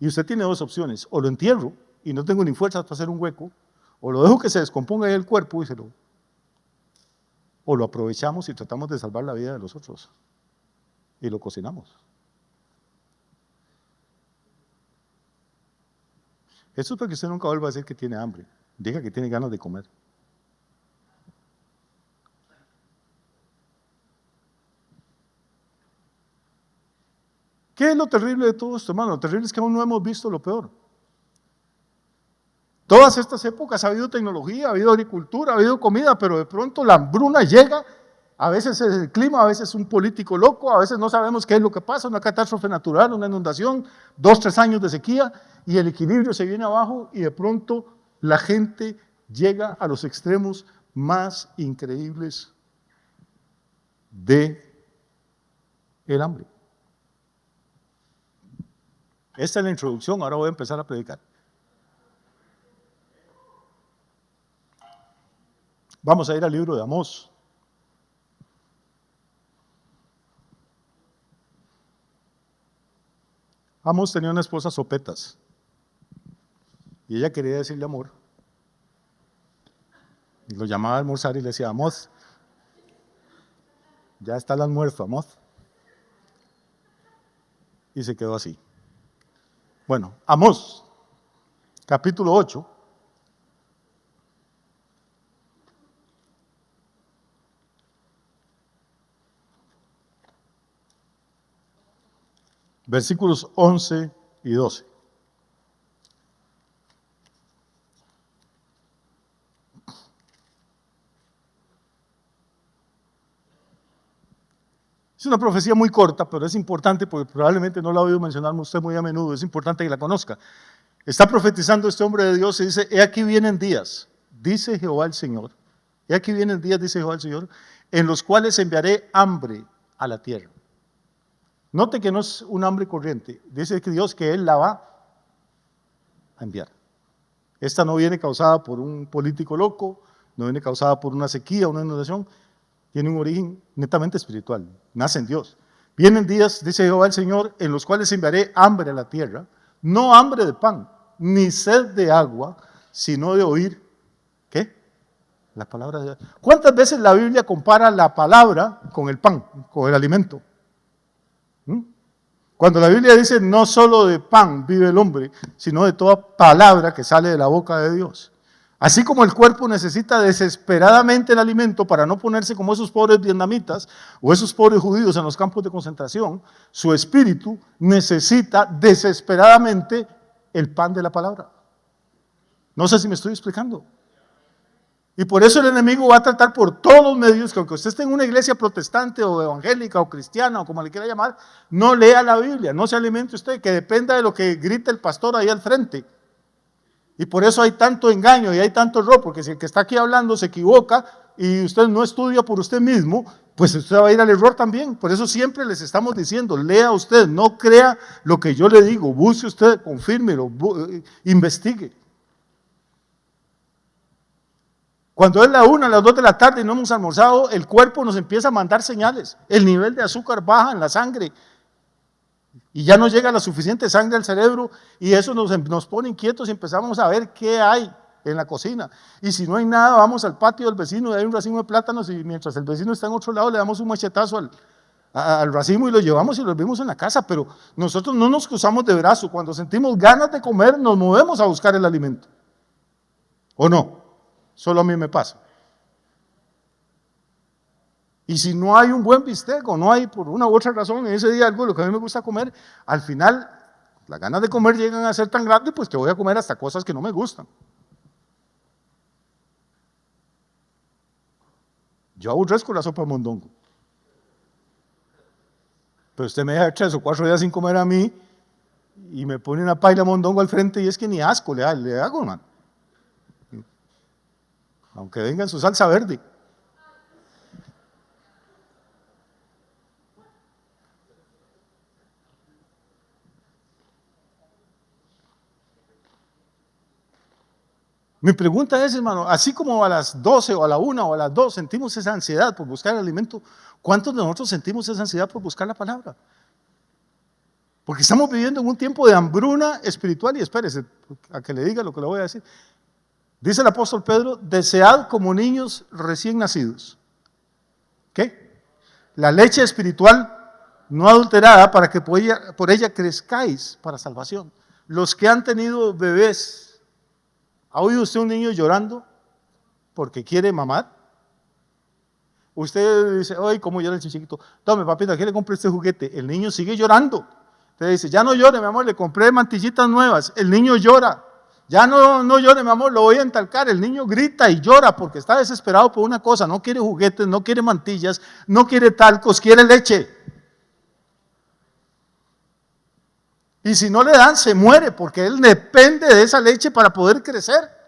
Y usted tiene 2 opciones. O lo entierro y no tengo ni fuerzas para hacer un hueco, o lo dejo que se descomponga ahí el cuerpo y o lo aprovechamos y tratamos de salvar la vida de los otros. Y lo cocinamos. Eso es para que usted nunca vuelva a decir que tiene hambre. Diga que tiene ganas de comer. ¿Qué es lo terrible de todo esto, hermano? Lo terrible es que aún no hemos visto lo peor. Todas estas épocas ha habido tecnología, ha habido agricultura, ha habido comida, pero de pronto la hambruna llega, a veces es el clima, a veces es un político loco, a veces no sabemos qué es lo que pasa, una catástrofe natural, una inundación, 2, 3 años de sequía, y el equilibrio se viene abajo y de pronto la gente llega a los extremos más increíbles de el hambre. Esta es la introducción, ahora voy a empezar a predicar. Vamos a ir al libro de Amós. Amós tenía una esposa Sopetas y ella quería decirle amor. Y lo llamaba a almorzar y le decía, Amós, ya está el almuerzo, Amós. Y se quedó así. Bueno, Amós, capítulo 8. Versículos 11 y 12. Es una profecía muy corta, pero es importante porque probablemente no la ha oído mencionar usted muy a menudo, es importante que la conozca. Está profetizando este hombre de Dios y dice, he aquí vienen días, dice Jehová el Señor, he aquí vienen días, dice Jehová el Señor, en los cuales enviaré hambre a la tierra. Note que no es un hambre corriente, dice que Dios que Él la va a enviar. Esta no viene causada por un político loco, no viene causada por una sequía, una inundación, tiene un origen netamente espiritual, nace en Dios. Vienen días, dice Jehová el Señor, en los cuales enviaré hambre a la tierra, no hambre de pan, ni sed de agua, sino de oír, ¿qué? La palabra de Dios. ¿Cuántas veces la Biblia compara la palabra con el pan, con el alimento? Cuando la Biblia dice no solo de pan vive el hombre, sino de toda palabra que sale de la boca de Dios. Así como el cuerpo necesita desesperadamente el alimento para no ponerse como esos pobres vietnamitas o esos pobres judíos en los campos de concentración, su espíritu necesita desesperadamente el pan de la palabra. No sé si me estoy explicando. Y por eso el enemigo va a tratar por todos los medios que aunque usted esté en una iglesia protestante o evangélica o cristiana o como le quiera llamar, no lea la Biblia, no se alimente usted, que dependa de lo que grita el pastor ahí al frente. Y por eso hay tanto engaño y hay tanto error, porque si el que está aquí hablando se equivoca y usted no estudia por usted mismo, pues usted va a ir al error también. Por eso siempre les estamos diciendo, lea usted, no crea lo que yo le digo, busque usted, confírmelo, investigue. Cuando es la 1, a las 2 de la tarde y no hemos almorzado, el cuerpo nos empieza a mandar señales. El nivel de azúcar baja en la sangre y ya no llega la suficiente sangre al cerebro y eso nos pone inquietos y empezamos a ver qué hay en la cocina. Y si no hay nada, vamos al patio del vecino y hay un racimo de plátanos y mientras el vecino está en otro lado le damos un machetazo al racimo y lo llevamos y lo vemos en la casa. Pero nosotros no nos cruzamos de brazo. Cuando sentimos ganas de comer, nos movemos a buscar el alimento. ¿O no? Solo a mí me pasa. Y si no hay un buen bistec o no hay por una u otra razón en ese día algo de lo que a mí me gusta comer, al final las ganas de comer llegan a ser tan grandes pues que voy a comer hasta cosas que no me gustan. Yo aborrezco la sopa de mondongo. Pero usted me deja 3 o 4 días sin comer a mí y me pone una paila de mondongo al frente y es que ni asco le hago, hermano. Aunque venga en su salsa verde. Mi pregunta es, hermano, así como a las 12 o a la 1 o a las 2 sentimos esa ansiedad por buscar el alimento, ¿cuántos de nosotros sentimos esa ansiedad por buscar la palabra? Porque estamos viviendo en un tiempo de hambruna espiritual y espérese a que le diga lo que le voy a decir. Dice el apóstol Pedro, desead como niños recién nacidos. ¿Qué? La leche espiritual no adulterada para que por ella crezcáis para salvación. Los que han tenido bebés, ¿ha oído usted un niño llorando porque quiere mamar? Usted dice, ay, ¿cómo llora el chiquito? Tome, papita, ¿qué le compré este juguete? El niño sigue llorando. Usted dice, ya no llore, mi amor, le compré mantillitas nuevas. El niño llora. Ya no llore, mi amor, lo voy a entalcar. El niño grita y llora porque está desesperado por una cosa. No quiere juguetes, no quiere mantillas, no quiere talcos, quiere leche. Y si no le dan, se muere porque él depende de esa leche para poder crecer.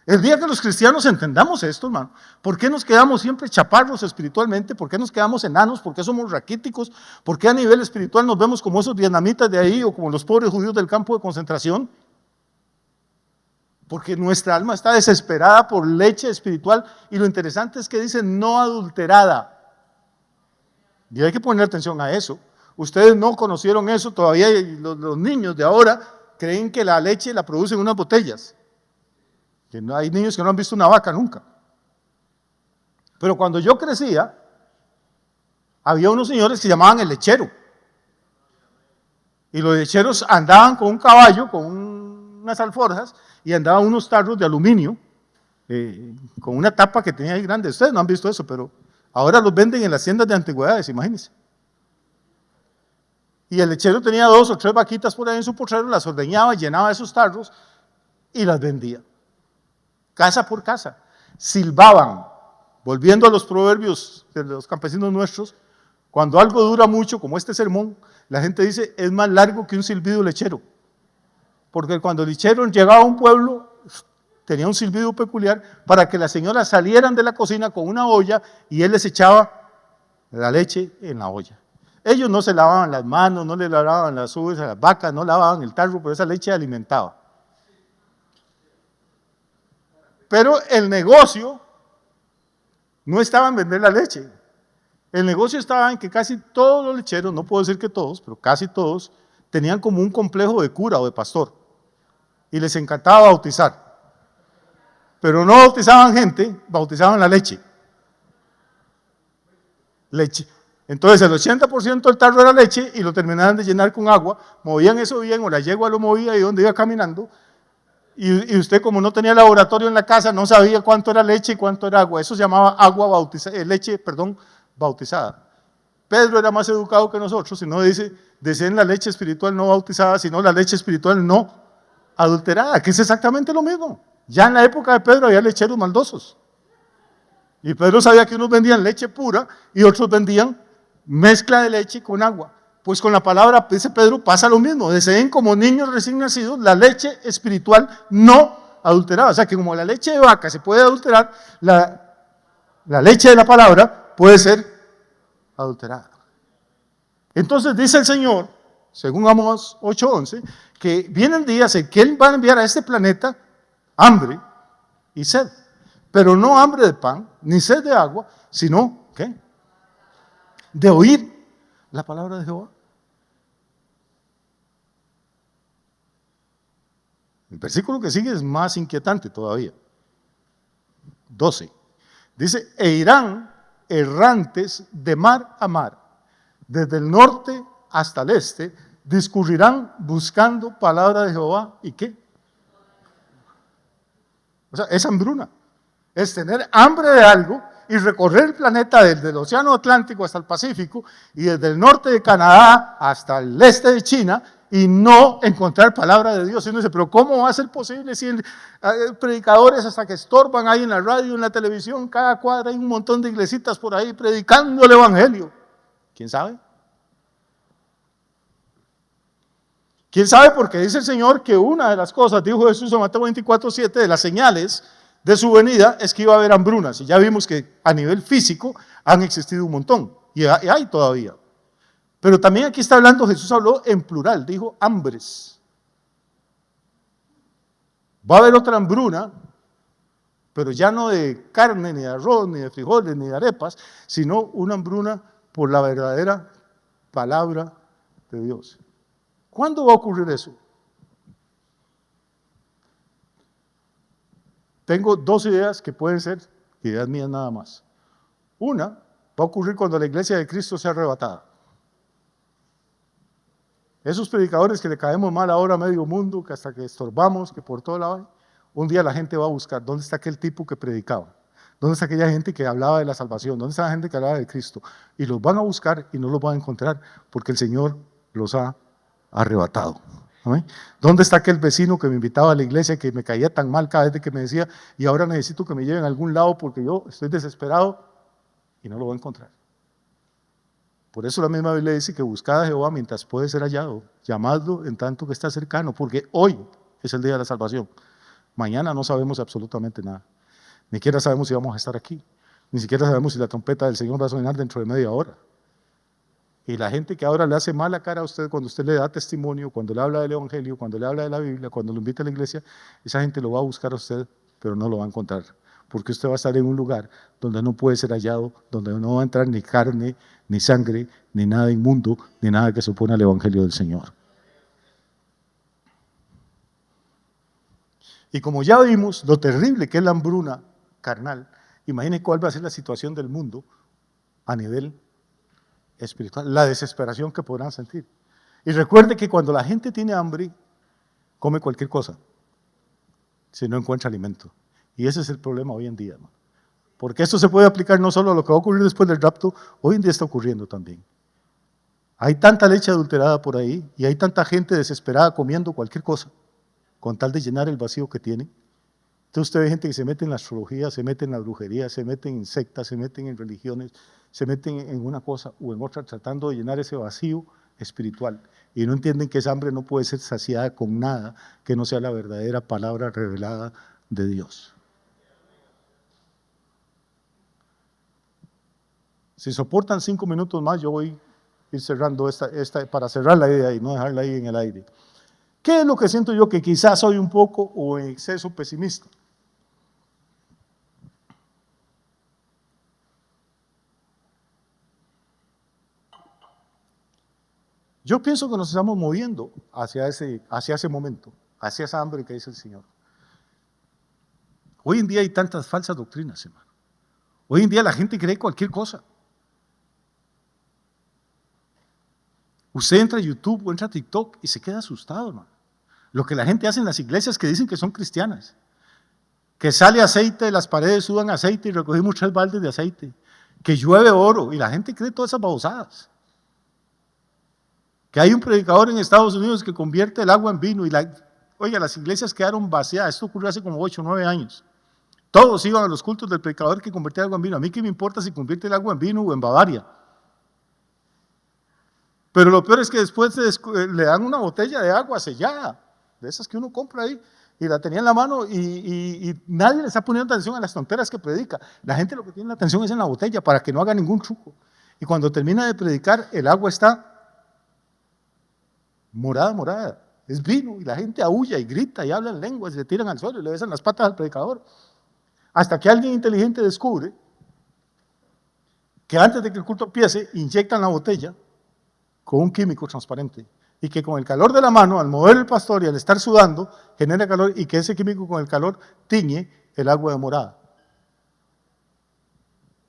El día que los cristianos entendamos esto, hermano, ¿por qué nos quedamos siempre chaparros espiritualmente? ¿Por qué nos quedamos enanos? ¿Por qué somos raquíticos? ¿Por qué a nivel espiritual nos vemos como esos vietnamitas de ahí o como los pobres judíos del campo de concentración? Porque nuestra alma está desesperada por leche espiritual y lo interesante es que dice no adulterada. Y hay que poner atención a eso. Ustedes no conocieron eso todavía y los niños de ahora creen que la leche la producen en unas botellas. Que no, hay niños que no han visto una vaca nunca. Pero cuando yo crecía, había unos señores que se llamaban el lechero. Y los lecheros andaban con un caballo, con unas alforjas, y andaban unos tarros de aluminio, con una tapa que tenía ahí grande. Ustedes no han visto eso, pero ahora los venden en las tiendas de antigüedades, imagínense. Y el lechero tenía 2 o 3 vaquitas por ahí en su potrero, las ordeñaba, llenaba esos tarros y las vendía. Casa por casa, silbaban, volviendo a los proverbios de los campesinos nuestros, cuando algo dura mucho, como este sermón, la gente dice, es más largo que un silbido lechero, porque cuando el lechero llegaba a un pueblo, tenía un silbido peculiar, para que las señoras salieran de la cocina con una olla, y él les echaba la leche en la olla. Ellos no se lavaban las manos, no le lavaban las uvas a las vacas, no lavaban el tarro, pero esa leche alimentaba. Pero el negocio no estaba en vender la leche. El negocio estaba en que casi todos los lecheros, no puedo decir que todos, pero casi todos, tenían como un complejo de cura o de pastor. Y les encantaba bautizar. Pero no bautizaban gente, bautizaban la leche. Leche. Entonces el 80% del tarro era leche y lo terminaban de llenar con agua, movían eso bien o la yegua lo movía y donde iba caminando, Y usted, como no tenía laboratorio en la casa, no sabía cuánto era leche y cuánto era agua. Eso se llamaba agua bautizada, leche, perdón, bautizada. Pedro era más educado que nosotros y no dice, deseen la leche espiritual no bautizada, sino la leche espiritual no adulterada, que es exactamente lo mismo. Ya en la época de Pedro había lecheros maldosos. Y Pedro sabía que unos vendían leche pura y otros vendían mezcla de leche con agua. Pues con la palabra, dice Pedro, pasa lo mismo. Deseen como niños recién nacidos la leche espiritual no adulterada. O sea que como la leche de vaca se puede adulterar, la leche de la palabra puede ser adulterada. Entonces dice el Señor, según Amós 8:11, que vienen días en que Él va a enviar a este planeta hambre y sed. Pero no hambre de pan, ni sed de agua, sino, ¿qué? De oír la palabra de Jehová. El versículo que sigue es más inquietante todavía. 12. Dice, e irán errantes de mar a mar, desde el norte hasta el este, discurrirán buscando palabra de Jehová. ¿Y qué? O sea, es hambruna. Es tener hambre de algo y recorrer el planeta desde el Océano Atlántico hasta el Pacífico y desde el norte de Canadá hasta el este de China y no encontrar palabra de Dios. Y uno dice, pero ¿cómo va a ser posible si predicadores hasta que estorban ahí en la radio, en la televisión, cada cuadra hay un montón de iglesitas por ahí predicando el evangelio? ¿Quién sabe? ¿Quién sabe? Porque dice el Señor que una de las cosas, dijo Jesús en Mateo 24:7, de las señales de su venida es que iba a haber hambrunas. Y ya vimos que a nivel físico han existido un montón y hay todavía. Pero también aquí está hablando, Jesús habló en plural, dijo hambres. Va a haber otra hambruna, pero ya no de carne, ni de arroz, ni de frijoles, ni de arepas, sino una hambruna por la verdadera palabra de Dios. ¿Cuándo va a ocurrir eso? Tengo dos ideas que pueden ser ideas mías nada más. Una va a ocurrir cuando la iglesia de Cristo sea arrebatada. Esos predicadores que le caemos mal ahora a medio mundo, que hasta que estorbamos, que por todo lado, un día la gente va a buscar dónde está aquel tipo que predicaba, dónde está aquella gente que hablaba de la salvación, dónde está la gente que hablaba de Cristo. Y los van a buscar y no los van a encontrar porque el Señor los ha arrebatado. ¿Amén? ¿Dónde está aquel vecino que me invitaba a la iglesia, que me caía tan mal cada vez que me decía, y ahora necesito que me lleven a algún lado porque yo estoy desesperado? Y no lo va a encontrar. Por eso la misma Biblia dice que buscad a Jehová mientras puede ser hallado, llamadlo en tanto que está cercano, porque hoy es el día de la salvación. Mañana no sabemos absolutamente nada. Ni siquiera sabemos si vamos a estar aquí. Ni siquiera sabemos si la trompeta del Señor va a sonar dentro de media hora. Y la gente que ahora le hace mala cara a usted cuando usted le da testimonio, cuando le habla del Evangelio, cuando le habla de la Biblia, cuando lo invita a la iglesia, esa gente lo va a buscar a usted, pero no lo va a encontrar. Porque usted va a estar en un lugar donde no puede ser hallado, donde no va a entrar ni carne, ni sangre, ni nada inmundo, ni nada que se opone al Evangelio del Señor. Y como ya vimos lo terrible que es la hambruna carnal, imagine cuál va a ser la situación del mundo a nivel espiritual, la desesperación que podrán sentir. Y recuerde que cuando la gente tiene hambre, come cualquier cosa, si no encuentra alimento. Y ese es el problema hoy en día, hermano. Porque esto se puede aplicar no solo a lo que va a ocurrir después del rapto, hoy en día está ocurriendo también. Hay tanta leche adulterada por ahí y hay tanta gente desesperada comiendo cualquier cosa con tal de llenar el vacío que tienen. Entonces usted ve gente que se mete en la astrología, se mete en la brujería, se mete en sectas, se meten en religiones, se meten en una cosa o en otra tratando de llenar ese vacío espiritual. Y no entienden que esa hambre no puede ser saciada con nada que no sea la verdadera palabra revelada de Dios. Si soportan 5 minutos más, yo voy a ir cerrando para cerrar la idea y no dejarla ahí en el aire. ¿Qué es lo que siento yo que quizás soy un poco o en exceso pesimista? Yo pienso que nos estamos moviendo hacia ese momento, hacia esa hambre que dice el Señor. Hoy en día hay tantas falsas doctrinas, hermano. Hoy en día la gente cree cualquier cosa. Usted entra a YouTube o entra a TikTok y se queda asustado, hermano. Lo que la gente hace en las iglesias que dicen que son cristianas. Que sale aceite de las paredes, sudan aceite y recogimos 3 baldes de aceite. Que llueve oro y la gente cree todas esas babosadas. Que hay un predicador en Estados Unidos que convierte el agua en vino y oiga, las iglesias quedaron vaciadas. Esto ocurrió hace como 8 o 9 años. Todos iban a los cultos del predicador que convertía el agua en vino. A mí qué me importa si convierte el agua en vino o en Bavaria. Pero lo peor es que después le dan una botella de agua sellada, de esas que uno compra ahí, y la tenía en la mano y nadie le está poniendo atención a las tonteras que predica. La gente lo que tiene la atención es en la botella para que no haga ningún truco. Y cuando termina de predicar, el agua está morada. Es vino y la gente aúlla y grita y habla en lenguas y se tiran al suelo y le besan las patas al predicador. Hasta que alguien inteligente descubre que antes de que el culto empiece, inyectan la botella con un químico transparente y que con el calor de la mano, al mover el pastor y al estar sudando, genera calor y que ese químico con el calor tiñe el agua de morada.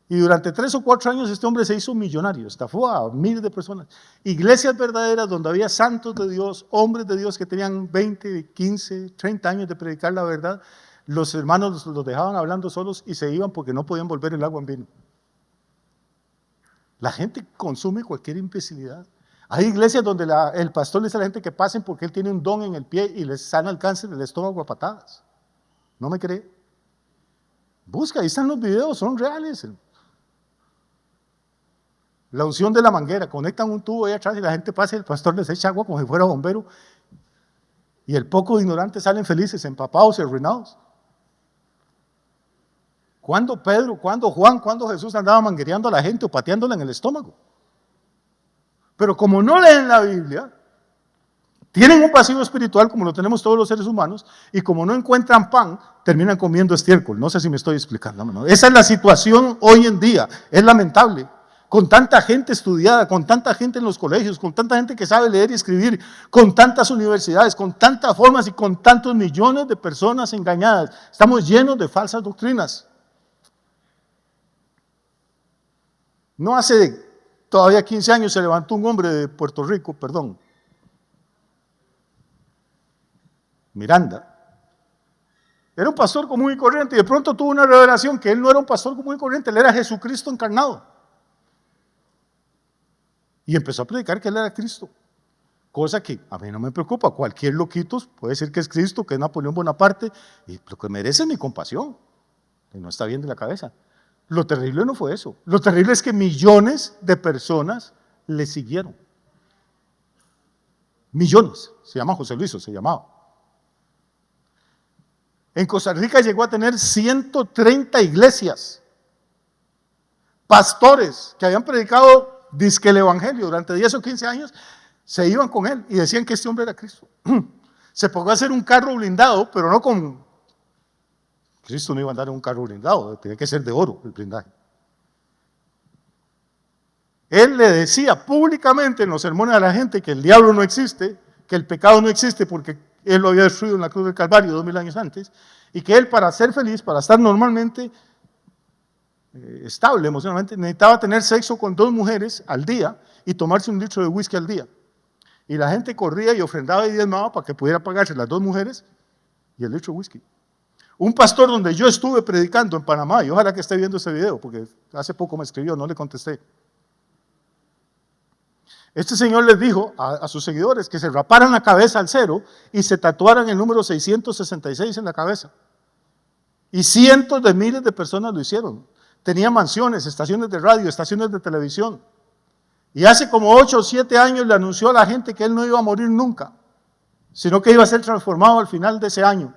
Y durante 3 o 4 años este hombre se hizo millonario, estafó a miles de personas. Iglesias verdaderas donde había santos de Dios, hombres de Dios que tenían 20, 15, 30 años de predicar la verdad, los hermanos los dejaban hablando solos y se iban porque no podían volver el agua en vino. La gente consume cualquier imbecilidad. Hay iglesias donde el pastor le dice a la gente que pasen porque él tiene un don en el pie y les sana el cáncer del estómago a patadas. ¿No me cree? Busca, ahí están los videos, son reales. La unción de la manguera, conectan un tubo ahí atrás y la gente pasa y el pastor les echa agua como si fuera bombero. Y el poco de ignorantes salen felices, empapados y arruinados. ¿Cuándo Pedro, cuándo Juan, cuándo Jesús andaba manguereando a la gente o pateándola en el estómago? Pero como no leen la Biblia, tienen un vacío espiritual como lo tenemos todos los seres humanos, y como no encuentran pan, terminan comiendo estiércol. No sé si me estoy explicando. ¿No? Esa es la situación hoy en día, es lamentable. Con tanta gente estudiada, con tanta gente en los colegios, con tanta gente que sabe leer y escribir, con tantas universidades, con tantas formas y con tantos millones de personas engañadas. Estamos llenos de falsas doctrinas. No hace todavía 15 años se levantó un hombre de Puerto Rico, Miranda. Era un pastor común y corriente y de pronto tuvo una revelación que él no era un pastor común y corriente, él era Jesucristo encarnado. Y empezó a predicar que él era Cristo. Cosa que a mí no me preocupa, cualquier loquito puede decir que es Cristo, que es Napoleón Bonaparte, y lo que merece es mi compasión, que no está bien de la cabeza. Lo terrible no fue eso, lo terrible es que millones de personas le siguieron. Millones, se llama José Luis, se llamaba. En Costa Rica llegó a tener 130 iglesias, pastores que habían predicado dizque el evangelio durante 10 o 15 años, se iban con él y decían que este hombre era Cristo. Se podía hacer un carro blindado, pero no con... Cristo no iba a andar en un carro blindado, tenía que ser de oro el blindaje. Él le decía públicamente en los sermones a la gente que el diablo no existe, que el pecado no existe porque él lo había destruido en la cruz del Calvario 2000 años antes, y que él para ser feliz, para estar normalmente estable emocionalmente, necesitaba tener sexo con 2 mujeres al día y tomarse 1 litro de whisky al día. Y la gente corría y ofrendaba y diezmaba para que pudiera pagarse las 2 mujeres y el litro de whisky. Un pastor donde yo estuve predicando en Panamá, y ojalá que esté viendo ese video, porque hace poco me escribió, no le contesté. Este señor les dijo a sus seguidores que se raparan la cabeza al 0 y se tatuaran el número 666 en la cabeza. Y cientos de miles de personas lo hicieron. Tenía mansiones, estaciones de radio, estaciones de televisión. Y hace como 8 o 7 años le anunció a la gente que él no iba a morir nunca, sino que iba a ser transformado al final de ese año.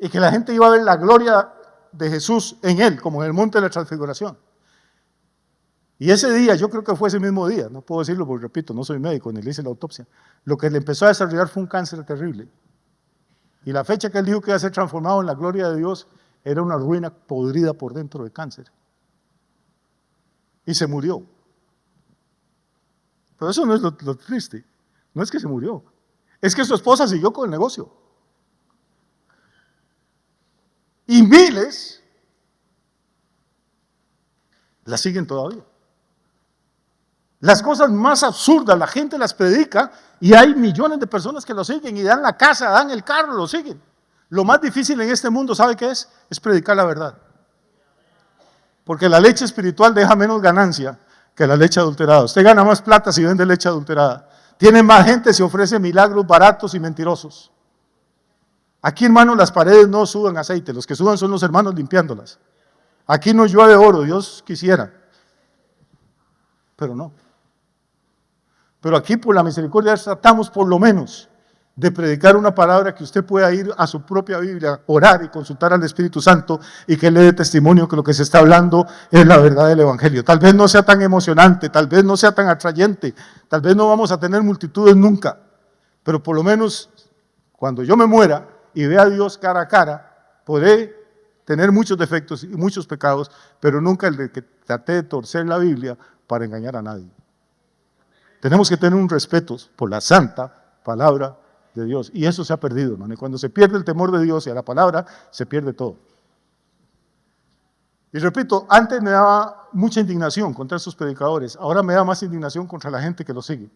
Y que la gente iba a ver la gloria de Jesús en él, como en el monte de la transfiguración. Y ese día, yo creo que fue ese mismo día, no puedo decirlo porque repito, no soy médico ni le hice la autopsia, lo que le empezó a desarrollar fue un cáncer terrible. Y la fecha que él dijo que iba a ser transformado en la gloria de Dios era una ruina podrida por dentro de cáncer. Y se murió. Pero eso no es lo triste, no es que se murió, es que su esposa siguió con el negocio. Y miles la siguen todavía. Las cosas más absurdas, la gente las predica y hay millones de personas que lo siguen y dan la casa, dan el carro, lo siguen. Lo más difícil en este mundo, ¿sabe qué es? Es predicar la verdad. Porque la leche espiritual deja menos ganancia que la leche adulterada. Usted gana más plata si vende leche adulterada. Tiene más gente si ofrece milagros baratos y mentirosos. Aquí, hermanos, las paredes no sudan aceite. Los que sudan son los hermanos limpiándolas. Aquí no llueve oro, Dios quisiera. Pero no. Pero aquí, por la misericordia, tratamos por lo menos de predicar una palabra que usted pueda ir a su propia Biblia, orar y consultar al Espíritu Santo y que le dé testimonio que lo que se está hablando es la verdad del Evangelio. Tal vez no sea tan emocionante, tal vez no sea tan atrayente, tal vez no vamos a tener multitudes nunca, pero por lo menos cuando yo me muera y vea a Dios cara a cara, podré tener muchos defectos y muchos pecados, pero nunca el de que traté de torcer la Biblia para engañar a nadie. Tenemos que tener un respeto por la santa palabra de Dios, y eso se ha perdido, hermano. Y cuando se pierde el temor de Dios y a la palabra, se pierde todo. Y repito, antes me daba mucha indignación contra esos predicadores, ahora me da más indignación contra la gente que los sigue,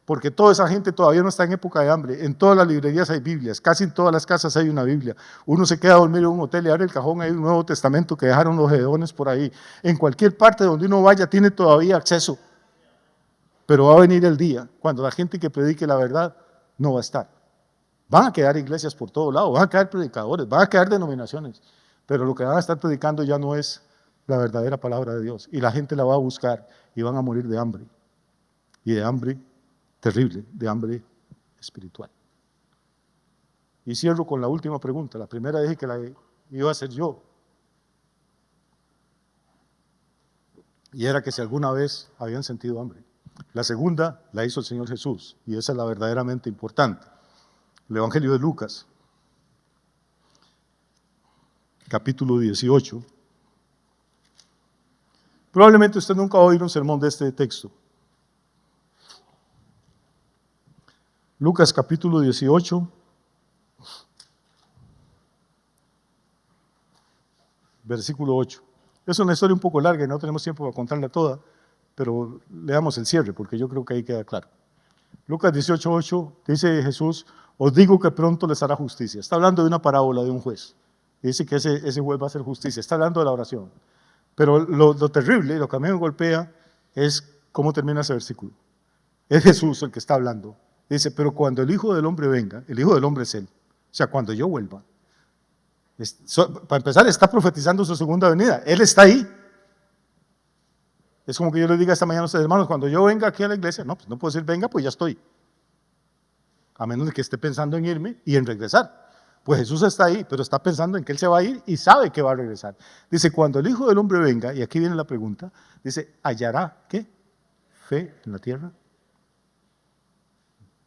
porque toda esa gente todavía no está en época de hambre. En todas las librerías hay Biblias, casi en todas las casas hay una Biblia. Uno se queda a dormir en un hotel y abre el cajón, hay un Nuevo Testamento que dejaron los gedeones por ahí. En cualquier parte donde uno vaya tiene todavía acceso, pero va a venir el día cuando la gente que predique la verdad no va a estar. Van a quedar iglesias por todos lados, van a quedar predicadores, van a quedar denominaciones, pero lo que van a estar predicando ya no es la verdadera palabra de Dios, y la gente la va a buscar y van a morir de hambre, y de hambre terrible, de hambre espiritual. Y cierro con la última pregunta. La primera dije que la iba a hacer yo, y era que si alguna vez habían sentido hambre. La segunda la hizo el Señor Jesús, y esa es la verdaderamente importante. El Evangelio de Lucas, capítulo 18. Probablemente usted nunca va a oír un sermón de este texto. Lucas capítulo 18, versículo 8. Es una historia un poco larga y no tenemos tiempo para contarla toda, pero leamos el cierre porque yo creo que ahí queda claro. Lucas 18, 8 dice Jesús: os digo que pronto les hará justicia. Está hablando de una parábola de un juez. Dice que ese juez va a hacer justicia. Está hablando de la oración. Pero lo terrible, lo que a mí me golpea, es cómo termina ese versículo. Es Jesús el que está hablando. Dice: pero cuando el Hijo del Hombre venga, el Hijo del Hombre es Él. O sea, cuando yo vuelva. Para empezar, está profetizando su segunda venida. Él está ahí. Es como que yo les diga esta mañana a ustedes, hermanos, cuando yo venga aquí a la iglesia, no, pues no puedo decir venga, pues ya estoy. A menos de que esté pensando en irme y en regresar. Pues Jesús está ahí, pero está pensando en que Él se va a ir y sabe que va a regresar. Dice: cuando el Hijo del Hombre venga, y aquí viene la pregunta, dice: ¿hallará qué? ¿Fe en la tierra?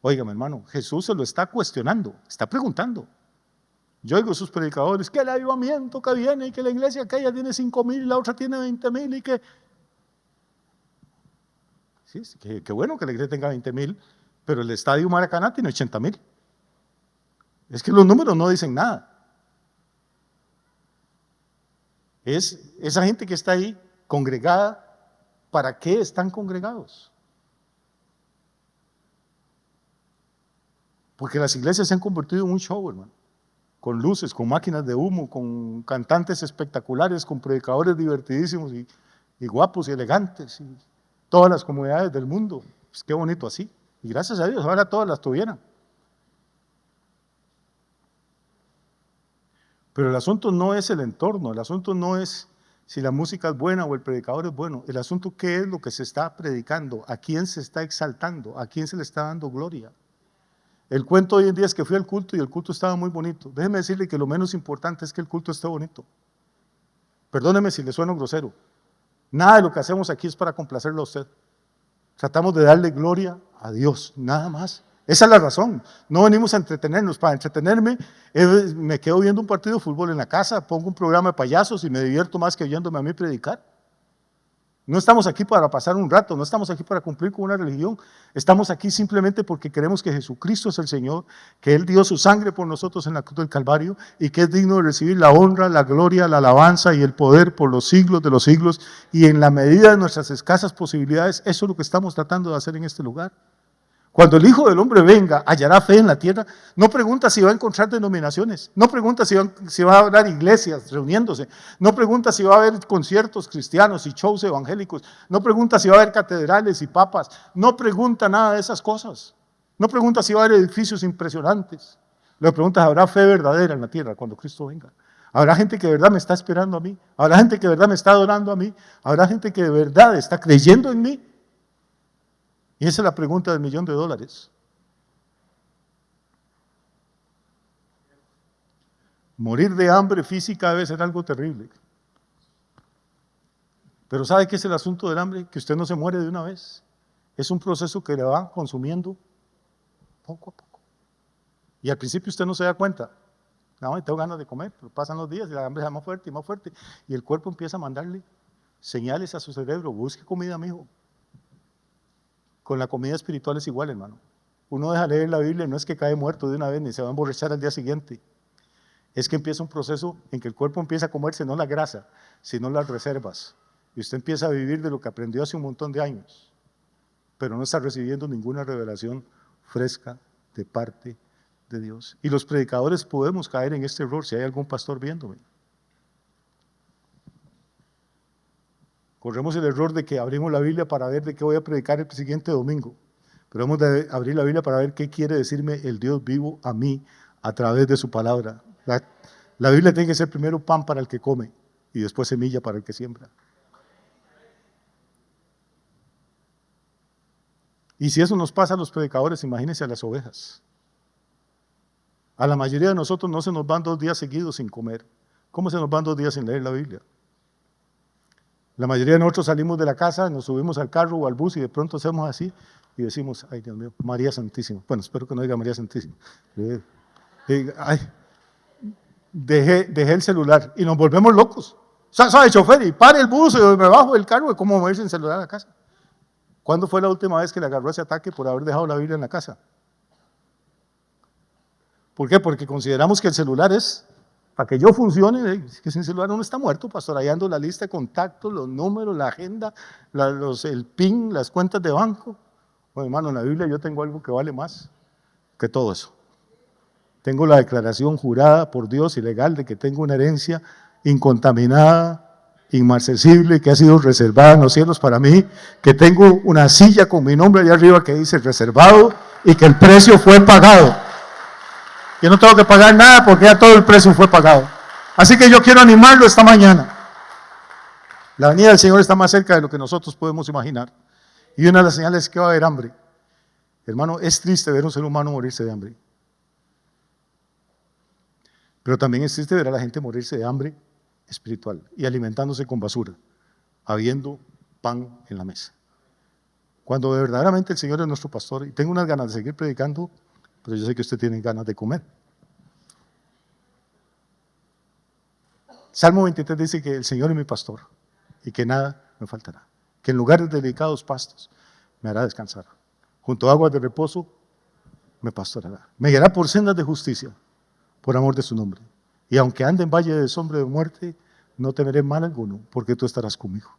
Óigame, hermano, Jesús se lo está cuestionando, está preguntando. Yo oigo sus predicadores, que el avivamiento que viene y que la iglesia aquella tiene 5,000 y la otra tiene 20,000 y que... Sí, qué bueno que la iglesia tenga 20,000, pero el estadio Maracaná tiene 80,000. Es que los números no dicen nada. Es esa gente que está ahí congregada, ¿para qué están congregados? Porque las iglesias se han convertido en un show, hermano. Con luces, con máquinas de humo, con cantantes espectaculares, con predicadores divertidísimos y guapos y elegantes, y todas las comunidades del mundo. Pues qué bonito así. Y gracias a Dios, ahora todas las tuvieran. Pero el asunto no es el entorno, el asunto no es si la música es buena o el predicador es bueno. El asunto, ¿qué es lo que se está predicando? ¿A quién se está exaltando? ¿A quién se le está dando gloria? El cuento hoy en día es que fui al culto y el culto estaba muy bonito. Déjeme decirle que lo menos importante es que el culto esté bonito. Perdóneme si le sueno grosero. Nada de lo que hacemos aquí es para complacerlo a usted. Tratamos de darle gloria a Dios, nada más. Esa es la razón. No venimos a entretenernos. Para entretenerme, me quedo viendo un partido de fútbol en la casa, pongo un programa de payasos y me divierto más que oyéndome a mí predicar. No estamos aquí para pasar un rato, no estamos aquí para cumplir con una religión. Estamos aquí simplemente porque creemos que Jesucristo es el Señor, que Él dio su sangre por nosotros en la cruz del Calvario y que es digno de recibir la honra, la gloria, la alabanza y el poder por los siglos de los siglos. Y en la medida de nuestras escasas posibilidades, eso es lo que estamos tratando de hacer en este lugar. Cuando el Hijo del Hombre venga, hallará fe en la tierra. No pregunta si va a encontrar denominaciones, no pregunta si va a haber iglesias reuniéndose, no pregunta si va a haber conciertos cristianos y shows evangélicos, no pregunta si va a haber catedrales y papas, no pregunta nada de esas cosas, no pregunta si va a haber edificios impresionantes. Le pregunta, ¿habrá fe verdadera en la tierra cuando Cristo venga? ¿Habrá gente que de verdad me está esperando a mí? ¿Habrá gente que de verdad me está adorando a mí? ¿Habrá gente que de verdad está creyendo en mí? Y esa es la pregunta del $1.000.000. Morir de hambre física debe ser algo terrible. Pero ¿sabe qué es el asunto del hambre? Que usted no se muere de una vez. Es un proceso que le va consumiendo poco a poco. Y al principio usted no se da cuenta. No, tengo ganas de comer, pero pasan los días y la hambre es más fuerte y más fuerte. Y el cuerpo empieza a mandarle señales a su cerebro. Busque comida, mijo. Con la comida espiritual es igual, hermano. Uno deja leer la Biblia, no es que cae muerto de una vez ni se va a emborrachar al día siguiente. Es que empieza un proceso en que el cuerpo empieza a comerse no la grasa, sino las reservas. Y usted empieza a vivir de lo que aprendió hace un montón de años, pero no está recibiendo ninguna revelación fresca de parte de Dios. Y los predicadores podemos caer en este error si hay algún pastor viéndome. Corremos el error de que abrimos la Biblia para ver de qué voy a predicar el siguiente domingo. Pero hemos de abrir la Biblia para ver qué quiere decirme el Dios vivo a mí a través de su palabra. La Biblia tiene que ser primero pan para el que come y después semilla para el que siembra. Y si eso nos pasa a los predicadores, imagínense a las ovejas. A la mayoría de nosotros no se nos van 2 días seguidos sin comer. ¿Cómo se nos van 2 días sin leer la Biblia? La mayoría de nosotros salimos de la casa, nos subimos al carro o al bus y de pronto hacemos así y decimos, ay Dios mío, María Santísima. Bueno, espero que no diga María Santísima. Ay, dejé el celular y nos volvemos locos. ¿Sabe, chofer? Y pare el bus y me bajo del carro, ¿cómo moverse en celular a la casa? ¿Cuándo fue la última vez que le agarró ese ataque por haber dejado la Biblia en la casa? ¿Por qué? Porque consideramos que el celular es... Para que yo funcione, que sin celular uno está muerto, pastor, ahí ando la lista de contactos, los números, la agenda, el PIN, las cuentas de banco. Bueno, hermano, en la Biblia yo tengo algo que vale más que todo eso. Tengo la declaración jurada por Dios y legal de que tengo una herencia incontaminada, inmarcesible, que ha sido reservada en los cielos para mí, que tengo una silla con mi nombre allá arriba que dice reservado y que el precio fue pagado. Yo no tengo que pagar nada porque ya todo el precio fue pagado. Así que yo quiero animarlo esta mañana. La venida del Señor está más cerca de lo que nosotros podemos imaginar. Y una de las señales es que va a haber hambre. Hermano, es triste ver a un ser humano morirse de hambre. Pero también es triste ver a la gente morirse de hambre espiritual y alimentándose con basura, habiendo pan en la mesa. Cuando verdaderamente el Señor es nuestro pastor, y tengo unas ganas de seguir predicando, pero yo sé que usted tiene ganas de comer. Salmo 23 dice que el Señor es mi pastor y que nada me faltará. Que en lugares de delicados pastos me hará descansar. Junto a aguas de reposo me pastorará. Me guiará por sendas de justicia, por amor de su nombre. Y aunque ande en valle de sombra de muerte, no temeré mal alguno, porque tú estarás conmigo.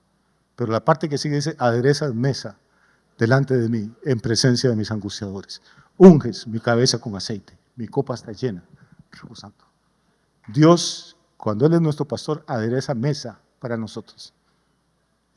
Pero la parte que sigue dice, aderezas mesa delante de mí, en presencia de mis angustiadores. Unges mi cabeza con aceite, mi copa está llena, rebosando. Dios, cuando Él es nuestro pastor, adereza mesa para nosotros.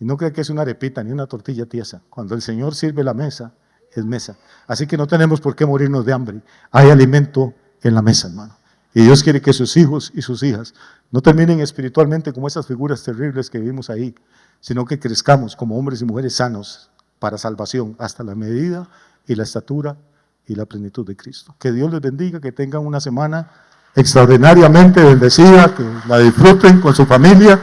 Y no crea que es una arepita ni una tortilla tiesa. Cuando el Señor sirve la mesa, es mesa. Así que no tenemos por qué morirnos de hambre. Hay alimento en la mesa, hermano. Y Dios quiere que sus hijos y sus hijas no terminen espiritualmente como esas figuras terribles que vimos ahí, sino que crezcamos como hombres y mujeres sanos para salvación hasta la medida y la estatura y la plenitud de Cristo. Que Dios les bendiga, que tengan una semana extraordinariamente bendecida, que la disfruten con su familia.